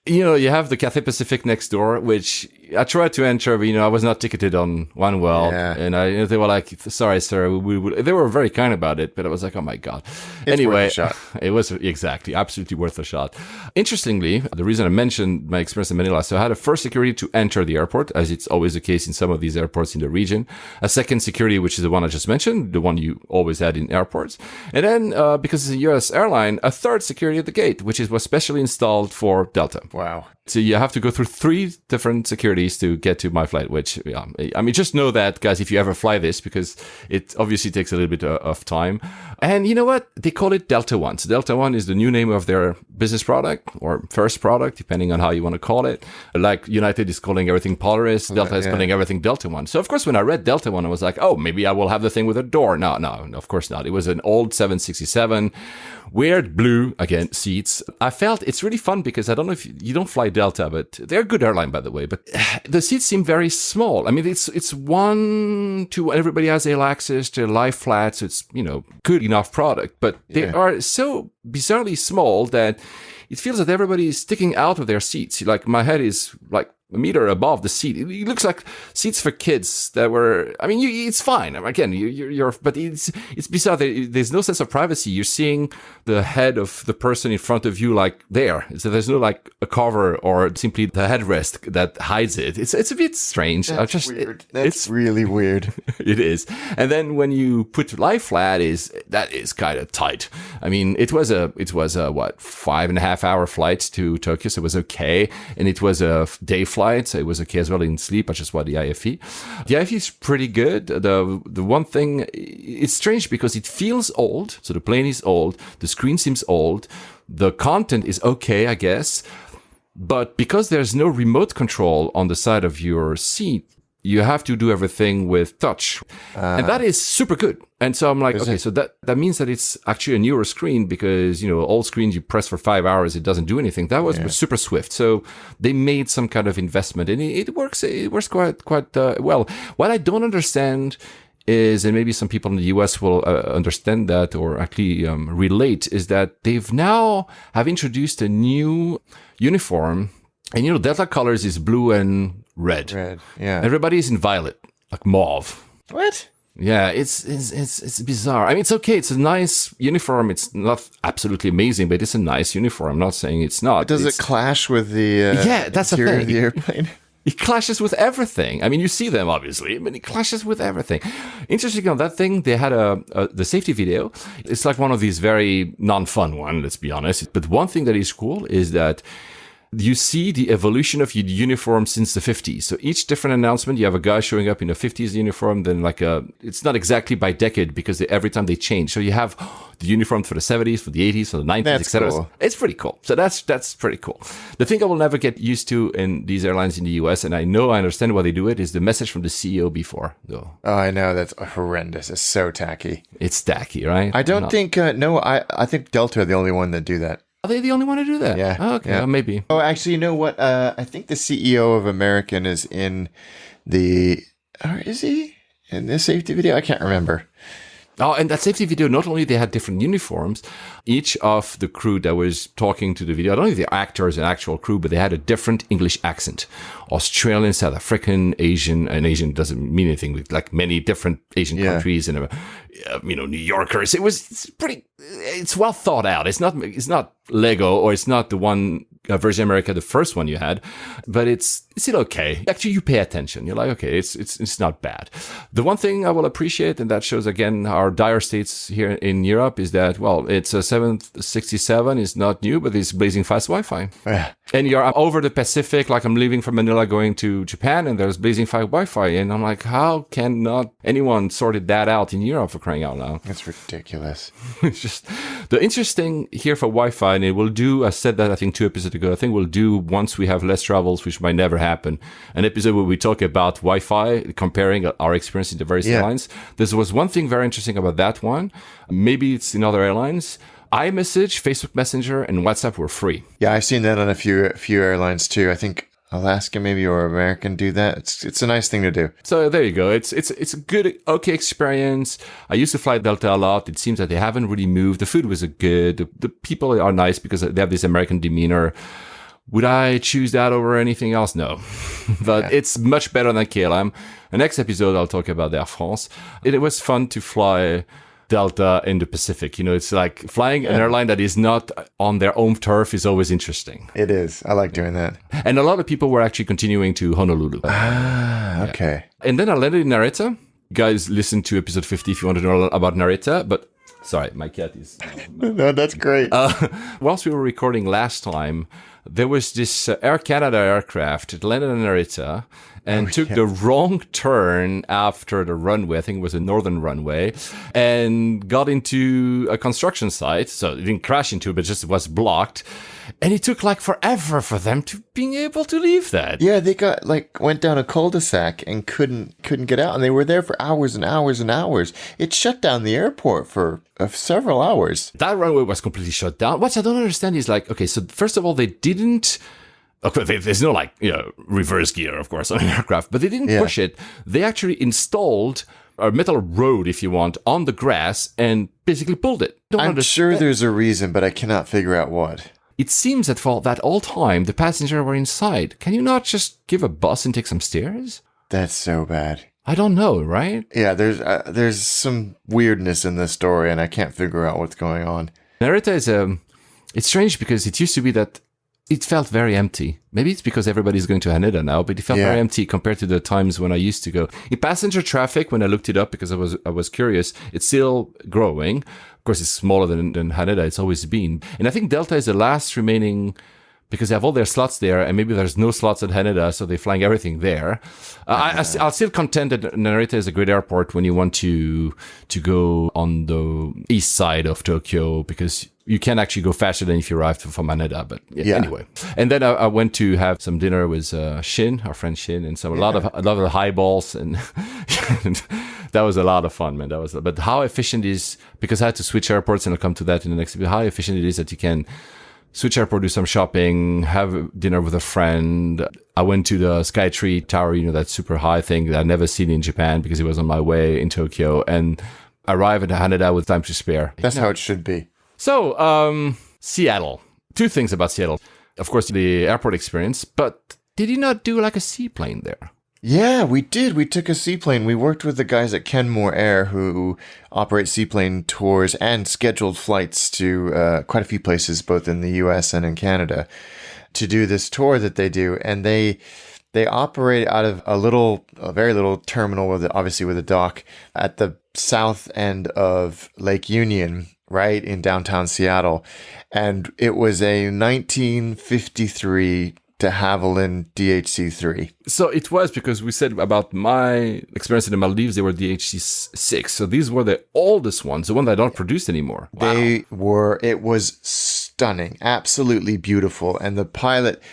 you have the Cathay Pacific next door, which I tried to enter, but, I was not ticketed on one well. Yeah. And they were like, sorry, sir. They were very kind about it, but I was like, oh my God. It's worth a shot. It was exactly, absolutely worth a shot. Interestingly, the reason I mentioned my experience in Manila, so I had a first security to enter the airport, as it's always the case in some of these airports in the region. A second security, which is the one I just mentioned, the one you always had in airports. And then, because it's a US airline, a third security at the gate, which was specially installed for Delta. Wow. So you have to go through 3 different securities to get to my flight, which, I mean, just know that, guys, if you ever fly this, because it obviously takes a little bit of time. And you know what? They call it Delta One. So Delta One is the new name of their business product or first product, depending on how you want to call it. Like United is calling everything Polaris. Delta is calling everything Delta One. So, of course, when I read Delta One, I was like, oh, maybe I will have the thing with a door. No, of course not. It was an old 767. Weird blue, again, seats. I felt it's really fun because I don't know if you don't fly Delta, but they're a good airline, by the way. But the seats seem very small. I mean, it's 1 to everybody has AL access to lie flat, so it's, good enough product. But they are so bizarrely small that it feels that everybody is sticking out of their seats. Like my head is like a meter above the seat. It looks like seats for kids that were, I mean, it's fine. Again, but it's bizarre. There's no sense of privacy. You're seeing the head of the person in front of you, like there. So there's no like a cover or simply the headrest that hides it. It's a bit strange. That's weird. It's really weird. It is. And then when you put lie flat, that is kind of tight. I mean, it was a 5.5 hour flight to Tokyo, so it was okay. And it was a day flight. So it was okay as well in sleep. I just bought the IFE. The IFE is pretty good. The one thing, it's strange because it feels old. So the plane is old. The screen seems old. The content is okay, I guess. But because there's no remote control on the side of your seat, you have to do everything with touch. And that is super good. And so I'm like, okay, so that means that it's actually a newer screen because, old screens you press for 5 hours, it doesn't do anything. That was super swift. So they made some kind of investment and it works quite well. What I don't understand is, and maybe some people in the US will understand that or actually relate, is that they've now have introduced a new uniform. And Delta colors is blue and red. Red, yeah. Everybody's in violet, like mauve. What? Yeah, it's bizarre. I mean, it's okay. It's a nice uniform. It's not absolutely amazing, but it's a nice uniform. I'm not saying it's not. Does it clash with the that's the interior thing. of the airplane? It clashes with everything. I mean, you see them, obviously, but it clashes with everything. Interesting on that thing, they had the safety video. It's like one of these very non-fun one, let's be honest. But one thing that is cool is that you see the evolution of your uniform since the 50s. So each different announcement, you have a guy showing up in a 50s uniform, then it's not exactly by decade because every time they change. So you have the uniform for the 70s, for the 80s, for the 90s, etc. Cool. It's pretty cool. So that's pretty cool. The thing I will never get used to in these airlines in the US, and I understand why they do it, is the message from the CEO before. Though. Oh, I know. That's horrendous. It's so tacky. It's tacky, right? I don't think, I think Delta are the only one that do that. Are they the only one to do that? Yeah. Oh, okay, yeah. Maybe. Oh, actually, you know what? I think the CEO of American is in is he in this safety video? I can't remember. Oh, and that safety video, not only they had different uniforms, each of the crew that was talking to the video, I don't know if they're actors and actual crew, but they had a different English accent. Australian, South African, Asian, and Asian doesn't mean anything with like many different Asian countries and, New Yorkers. It's well thought out. It's not Lego or it's not the one Virgin America, the first one you had, but it's still okay. Actually, you pay attention. You're like, okay, it's not bad. The one thing I will appreciate, and that shows again our dire states here in Europe, is that, well, it's a 767 is not new, but it's blazing fast Wi-Fi. Yeah. And you're over the Pacific, like I'm leaving from Manila going to Japan, and there's blazing fast Wi-Fi. And I'm like, how can not anyone sorted that out in Europe, for crying out loud? That's ridiculous. It's just the interesting here for Wi-Fi, and it will do, I said that I think 2 episodes ago, I think we'll do, once we have less travels, which might never happen, an episode where we talk about Wi-Fi, comparing our experience in the various airlines. There was one thing very interesting about that one. Maybe it's in other airlines. iMessage, Facebook Messenger, and WhatsApp were free. Yeah, I've seen that on a few airlines too. I think Alaska maybe or American do that. It's a nice thing to do. So there you go. It's a good, okay experience. I used to fly Delta a lot. It seems that they haven't really moved. The food was good. The people are nice because they have this American demeanor. Would I choose that over anything else? No. But it's much better than KLM. The next episode, I'll talk about Air France. It was fun to fly Delta in the Pacific. It's like flying an airline that is not on their own turf is always interesting. It is. I like doing that. And a lot of people were actually continuing to Honolulu. Ah, okay. Yeah. And then I landed in Narita. You guys, listen to episode 50 if you want to know about Narita. But sorry, my cat is... No, that's great. Whilst we were recording last time, there was this Air Canada aircraft. It landed in Narita and took the wrong turn after the runway. I think it was a northern runway, and got into a construction site. So it didn't crash into it, but just was blocked. And it took like forever for them to being able to leave that. Yeah, they got went down a cul-de-sac and couldn't get out, and they were there for hours and hours and hours. It shut down the airport for several hours. That runway was completely shut down. What I don't understand is okay, so first of all, they didn't. Okay, there's no reverse gear, of course, on an aircraft, but they didn't push it. They actually installed a metal road, if you want, on the grass and basically pulled it. I'm sure there's a reason, but I cannot figure out what. It seems that for that all time, the passengers were inside. Can you not just give a bus and take some stairs? That's so bad. I don't know, right? Yeah, there's some weirdness in this story, and I can't figure out what's going on. Narita is it's strange because it used to be that it felt very empty. Maybe it's because everybody's going to Haneda now, but it felt very empty compared to the times when I used to go. In passenger traffic, when I looked it up because I was curious, it's still growing. Of course, it's smaller than Haneda. It's always been. And I think Delta is the last remaining, because they have all their slots there, and maybe there's no slots at Haneda, so they're flying everything there. I'll still contend that Narita is a great airport when you want to go on the east side of Tokyo, because you can actually go faster than if you arrived from Haneda. But anyway. And then I went to have some dinner with Shin, our friend Shin, and a lot of highballs, and that was a lot of fun, man. But how efficient is, because I had to switch airports, and I'll come to that in the next bit, how efficient it is that you can switch airport, do some shopping, have dinner with a friend. I went to the Skytree Tower, that super high thing that I'd never seen in Japan because it was on my way in Tokyo, and arrive at Haneda with time to spare. That's how it should be. So, Seattle. Two things about Seattle. Of course, the airport experience, but did you not do like a seaplane there? Yeah, we did. We took a seaplane. We worked with the guys at Kenmore Air who operate seaplane tours and scheduled flights to quite a few places, both in the US and in Canada, to do this tour that they do. And they operate out of a very little terminal obviously with a dock at the south end of Lake Union, right in downtown Seattle. And it was a 1953 de Havilland DHC-3. So it was, because we said about my experience in the Maldives, they were DHC-6. So these were the oldest ones, the one that don't produce anymore. Wow. It was stunning, absolutely beautiful. And the pilot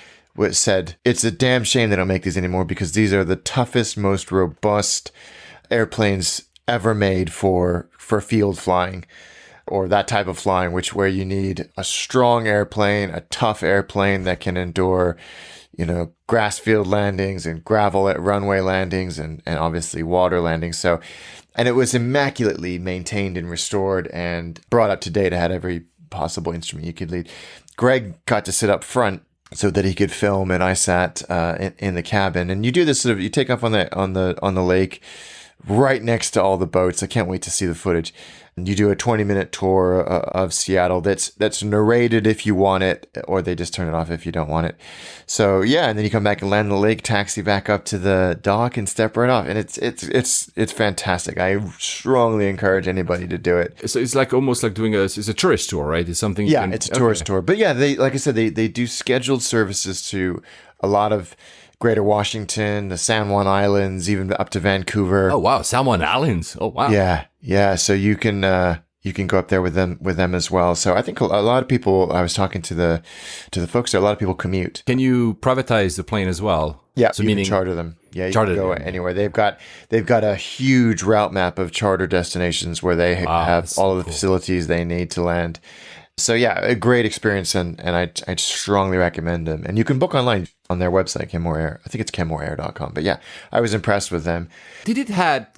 said, it's a damn shame they don't make these anymore because these are the toughest, most robust airplanes ever made for field flying, or that type of flying, where you need a strong airplane, a tough airplane that can endure, grass field landings and gravel at runway landings and obviously water landings. So, and it was immaculately maintained and restored and brought up to date. It had every possible instrument you could need. Greg got to sit up front so that he could film, and I sat in the cabin. And you do this you take off on the lake right next to all the boats. I can't wait to see the footage. You do a 20-minute tour of Seattle that's narrated if you want it, or they just turn it off if you don't want it. So and then you come back and land in the lake, taxi back up to the dock, and step right off. And it's fantastic. I strongly encourage anybody to do it. So it's like almost like doing it's a tourist tour, right? It's something. It's a tourist tour. But they, like I said, they do scheduled services to a lot of Greater Washington, the San Juan Islands, even up to Vancouver. Oh wow, San Juan Islands. Oh wow. Yeah. So you can go up there with them as well. So I think a lot of people. I was talking to the folks there. A lot of people commute. Can you privatize the plane as well? Yeah, so you can charter them. Yeah, you can go anywhere. They've got a huge route map of charter destinations where they have all of the facilities they need to land. So a great experience, and I strongly recommend them. And you can book online on their website, Kenmore Air. I think it's kenmoreair.com. But I was impressed with them. You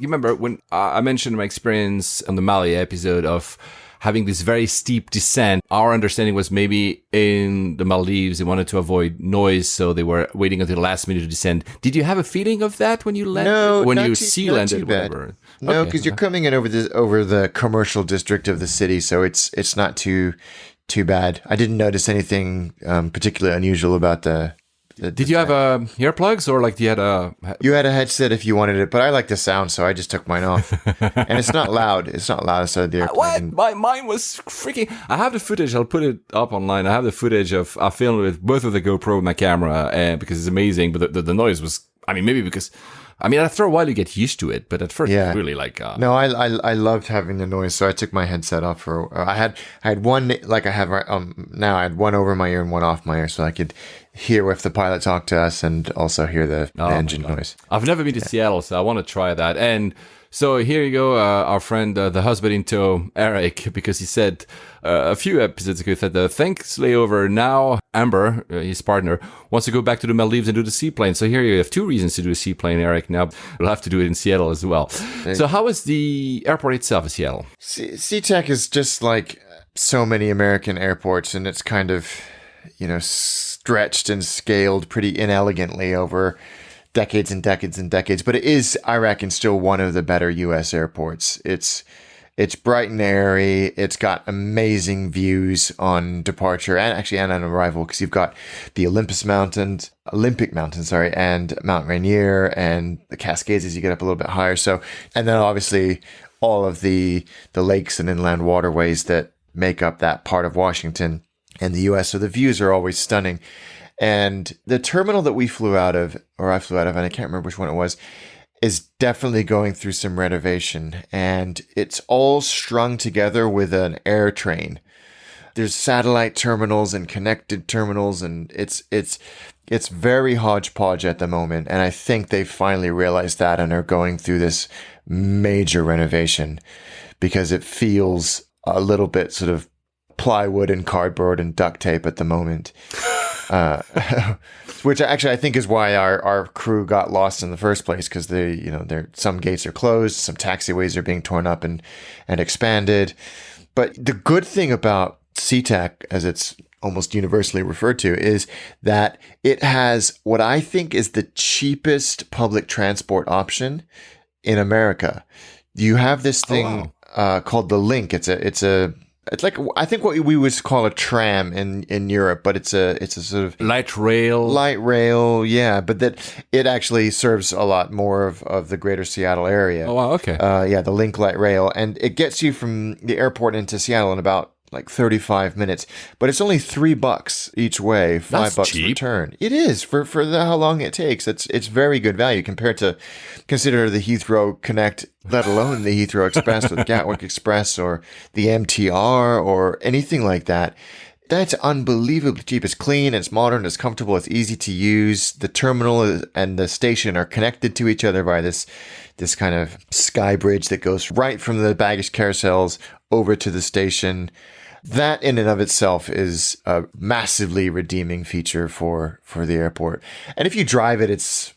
remember when I mentioned my experience on the Mali episode of having this very steep descent? Our understanding was maybe in the Maldives, they wanted to avoid noise, so they were waiting until the last minute to descend. Did you have a feeling of that when you landed? No, when you sea landed, whatever. No, because you're coming in over the commercial district of the city, so it's not too bad. I didn't notice anything particularly unusual about the. Did you have earplugs, or like you had a? You had a headset if you wanted it, but I like the sound, so I just took mine off. And it's not loud. It's not loud inside the airplane. What? Mine was freaking. I have the footage. I'll put it up online. I have the footage of I filmed with both of the GoPro with my camera, because it's amazing. But the noise was. I mean, maybe because. After a while you get used to it, but at first it's really like. No, I loved having the noise, so I took my headset off I had one like I have now. I had one over my ear and one off my ear, so I could hear if the pilot talked to us and also hear the engine noise. I've never been to Seattle, so I want to try that. And so here you go, our friend, the husband in tow, Eric, because he said a few episodes ago, he said, thanks layover. Now Amber, his partner, wants to go back to the Maldives and do the seaplane. So here you have two reasons to do a seaplane, Eric. Now we'll have to do it in Seattle as well. So how is the airport itself in Seattle? SeaTac is just like so many American airports, and it's kind of, stretched and scaled pretty inelegantly over decades and decades and decades, but it is, I reckon, still one of the better U.S. airports. It's bright and airy. It's got amazing views on departure and on arrival, because you've got the Olympic Mountains, and Mount Rainier and the Cascades as you get up a little bit higher. So, and then obviously all of the lakes and inland waterways that make up that part of Washington and the U.S. So the views are always stunning. And the terminal that I flew out of, and I can't remember which one it was, is definitely going through some renovation. And it's all strung together with an air train. There's satellite terminals and connected terminals, and it's very hodgepodge at the moment. And I think they finally realized that and are going through this major renovation because it feels a little bit sort of plywood and cardboard and duct tape at the moment. Which actually I think is why our crew got lost in the first place, because some gates are closed, some taxiways are being torn up and expanded. But the good thing about SeaTac, as it's almost universally referred to, is that it has what I think is the cheapest public transport option in America. You have this thing called the Link. It's like, I think what we would call a tram in Europe, but it's a sort of light rail. Yeah. But that it actually serves a lot more of the greater Seattle area. Oh, wow. Okay. The Link light rail, and it gets you from the airport into Seattle in about like 35 minutes, but it's only $3 each way, $5 return. It is for how long it takes. It's very good value compared to consider the Heathrow Connect, let alone the Heathrow Express or the Gatwick Express or the MTR or anything like that. That's unbelievably cheap. It's clean, it's modern, it's comfortable, it's easy to use. The terminal and the station are connected to each other by this kind of sky bridge that goes right from the baggage carousels over to the station. That in and of itself is a massively redeeming feature for the airport. And if you drive it, it's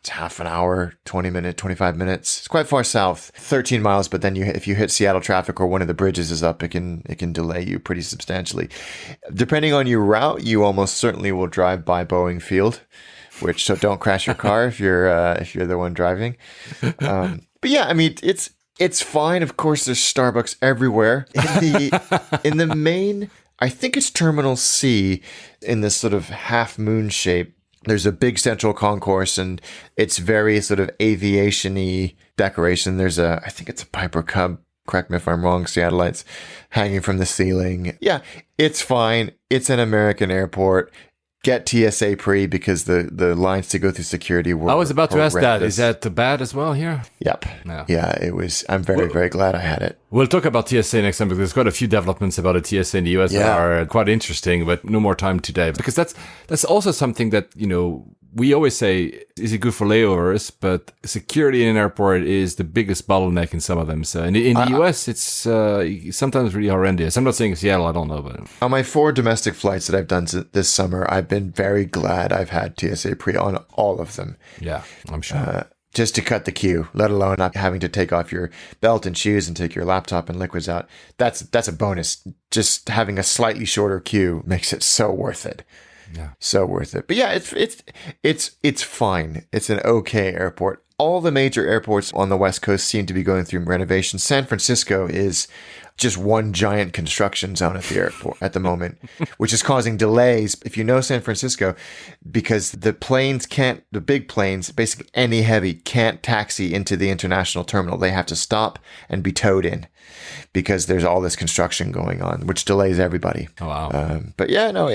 half an hour, 25 minutes. It's quite far south, 13 miles. But then if you hit Seattle traffic or one of the bridges is up, it can delay you pretty substantially. Depending on your route, you almost certainly will drive by Boeing Field, so don't crash your car if you're the one driving. But yeah, I mean, it's fine. Of course, there's Starbucks everywhere. In the main, I think it's Terminal C, in this sort of half moon shape. There's a big central concourse, and it's very sort of aviation-y decoration. I think it's a Piper Cub, correct me if I'm wrong, Seattleites hanging from the ceiling. Yeah, it's fine. It's an American airport. Get TSA pre, because the lines to go through security were I was about horrendous. to ask that. Is that bad as well here? Yep. Yeah, it was. I'm very glad I had it. We'll talk about TSA next time, because there's quite a few developments about a TSA in the US that are quite interesting, but no more time today. Because that's also something that, we always say, is it good for layovers? But security in an airport is the biggest bottleneck in some of them. So in the US, it's sometimes really horrendous. I'm not saying Seattle, I don't know. But on my 4 domestic flights that I've done this summer, I've been very glad I've had TSA pre on all of them. Yeah, I'm sure. Just to cut the queue, let alone not having to take off your belt and shoes and take your laptop and liquids out. That's a bonus. Just having a slightly shorter queue makes it so worth it. Yeah. So worth it. But yeah, it's fine. It's an okay airport. All the major airports on the West Coast seem to be going through renovation. San Francisco is just one giant construction zone at the airport at the moment, which is causing delays. If you know San Francisco, because the big planes, basically any heavy, can't taxi into the international terminal. They have to stop and be towed in because there's all this construction going on, which delays everybody. Oh, wow. But yeah, no,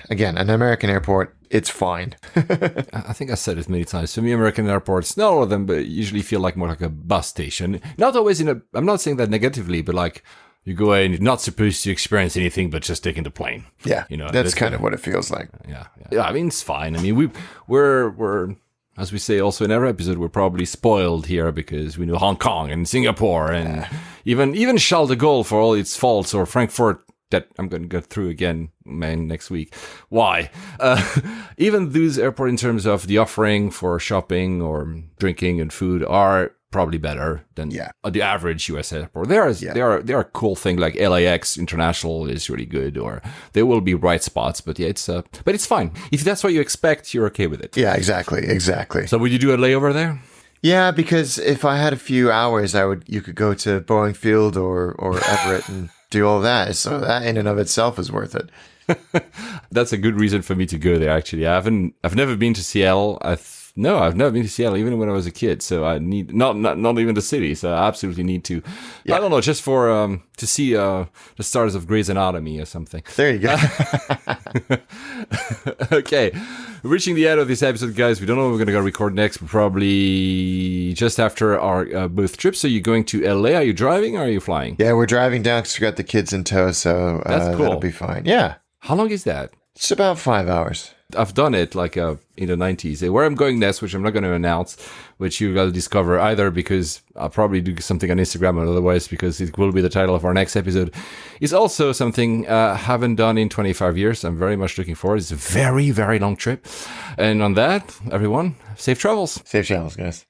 again, an American airport, it's fine. I think I said it many times. For me, American airports, not all of them, but usually feel more like a bus station. Not always I'm not saying that negatively, but like you go in, you're not supposed to experience anything but just taking the plane. Yeah, that's kind of what it feels like. Yeah. I mean, it's fine. I mean, we're as we say also in every episode, we're probably spoiled here because we know Hong Kong and Singapore and even Charles de Gaulle, for all its faults, or Frankfurt, that I'm going to go through again, next week. Why? Even those airports, in terms of the offering for shopping or drinking and food, are probably better than the average US airport. They are a cool thing, like LAX International is really good, or there will be bright spots, but it's fine. If that's what you expect, you're okay with it. Yeah, exactly. So would you do a layover there? Yeah, because if I had a few hours, you could go to Boeing Field or Everett and do all that. So that in and of itself is worth it. That's a good reason for me to go there, actually. I've never been to Seattle. never been to Seattle, even when I was a kid. So I need not even the city. So I absolutely need to. Yeah. I don't know, just for to see the stars of Grey's Anatomy or something. There you go. Okay, reaching the end of this episode, guys. We don't know what we're going to go record next, but probably just after our booth trip. So you're going to LA? Are you driving or are you flying? Yeah, we're driving down because we got the kids in tow, so that's cool. That'll be fine. Yeah. How long is that? It's about 5 hours. I've done it like in the 90s. Where I'm going next, which I'm not going to announce, which you will discover either because I'll probably do something on Instagram or otherwise because it will be the title of our next episode, is also something I haven't done in 25 years. I'm very much looking forward. It's a very, very long trip. And on that, everyone, safe travels. Safe travels, guys.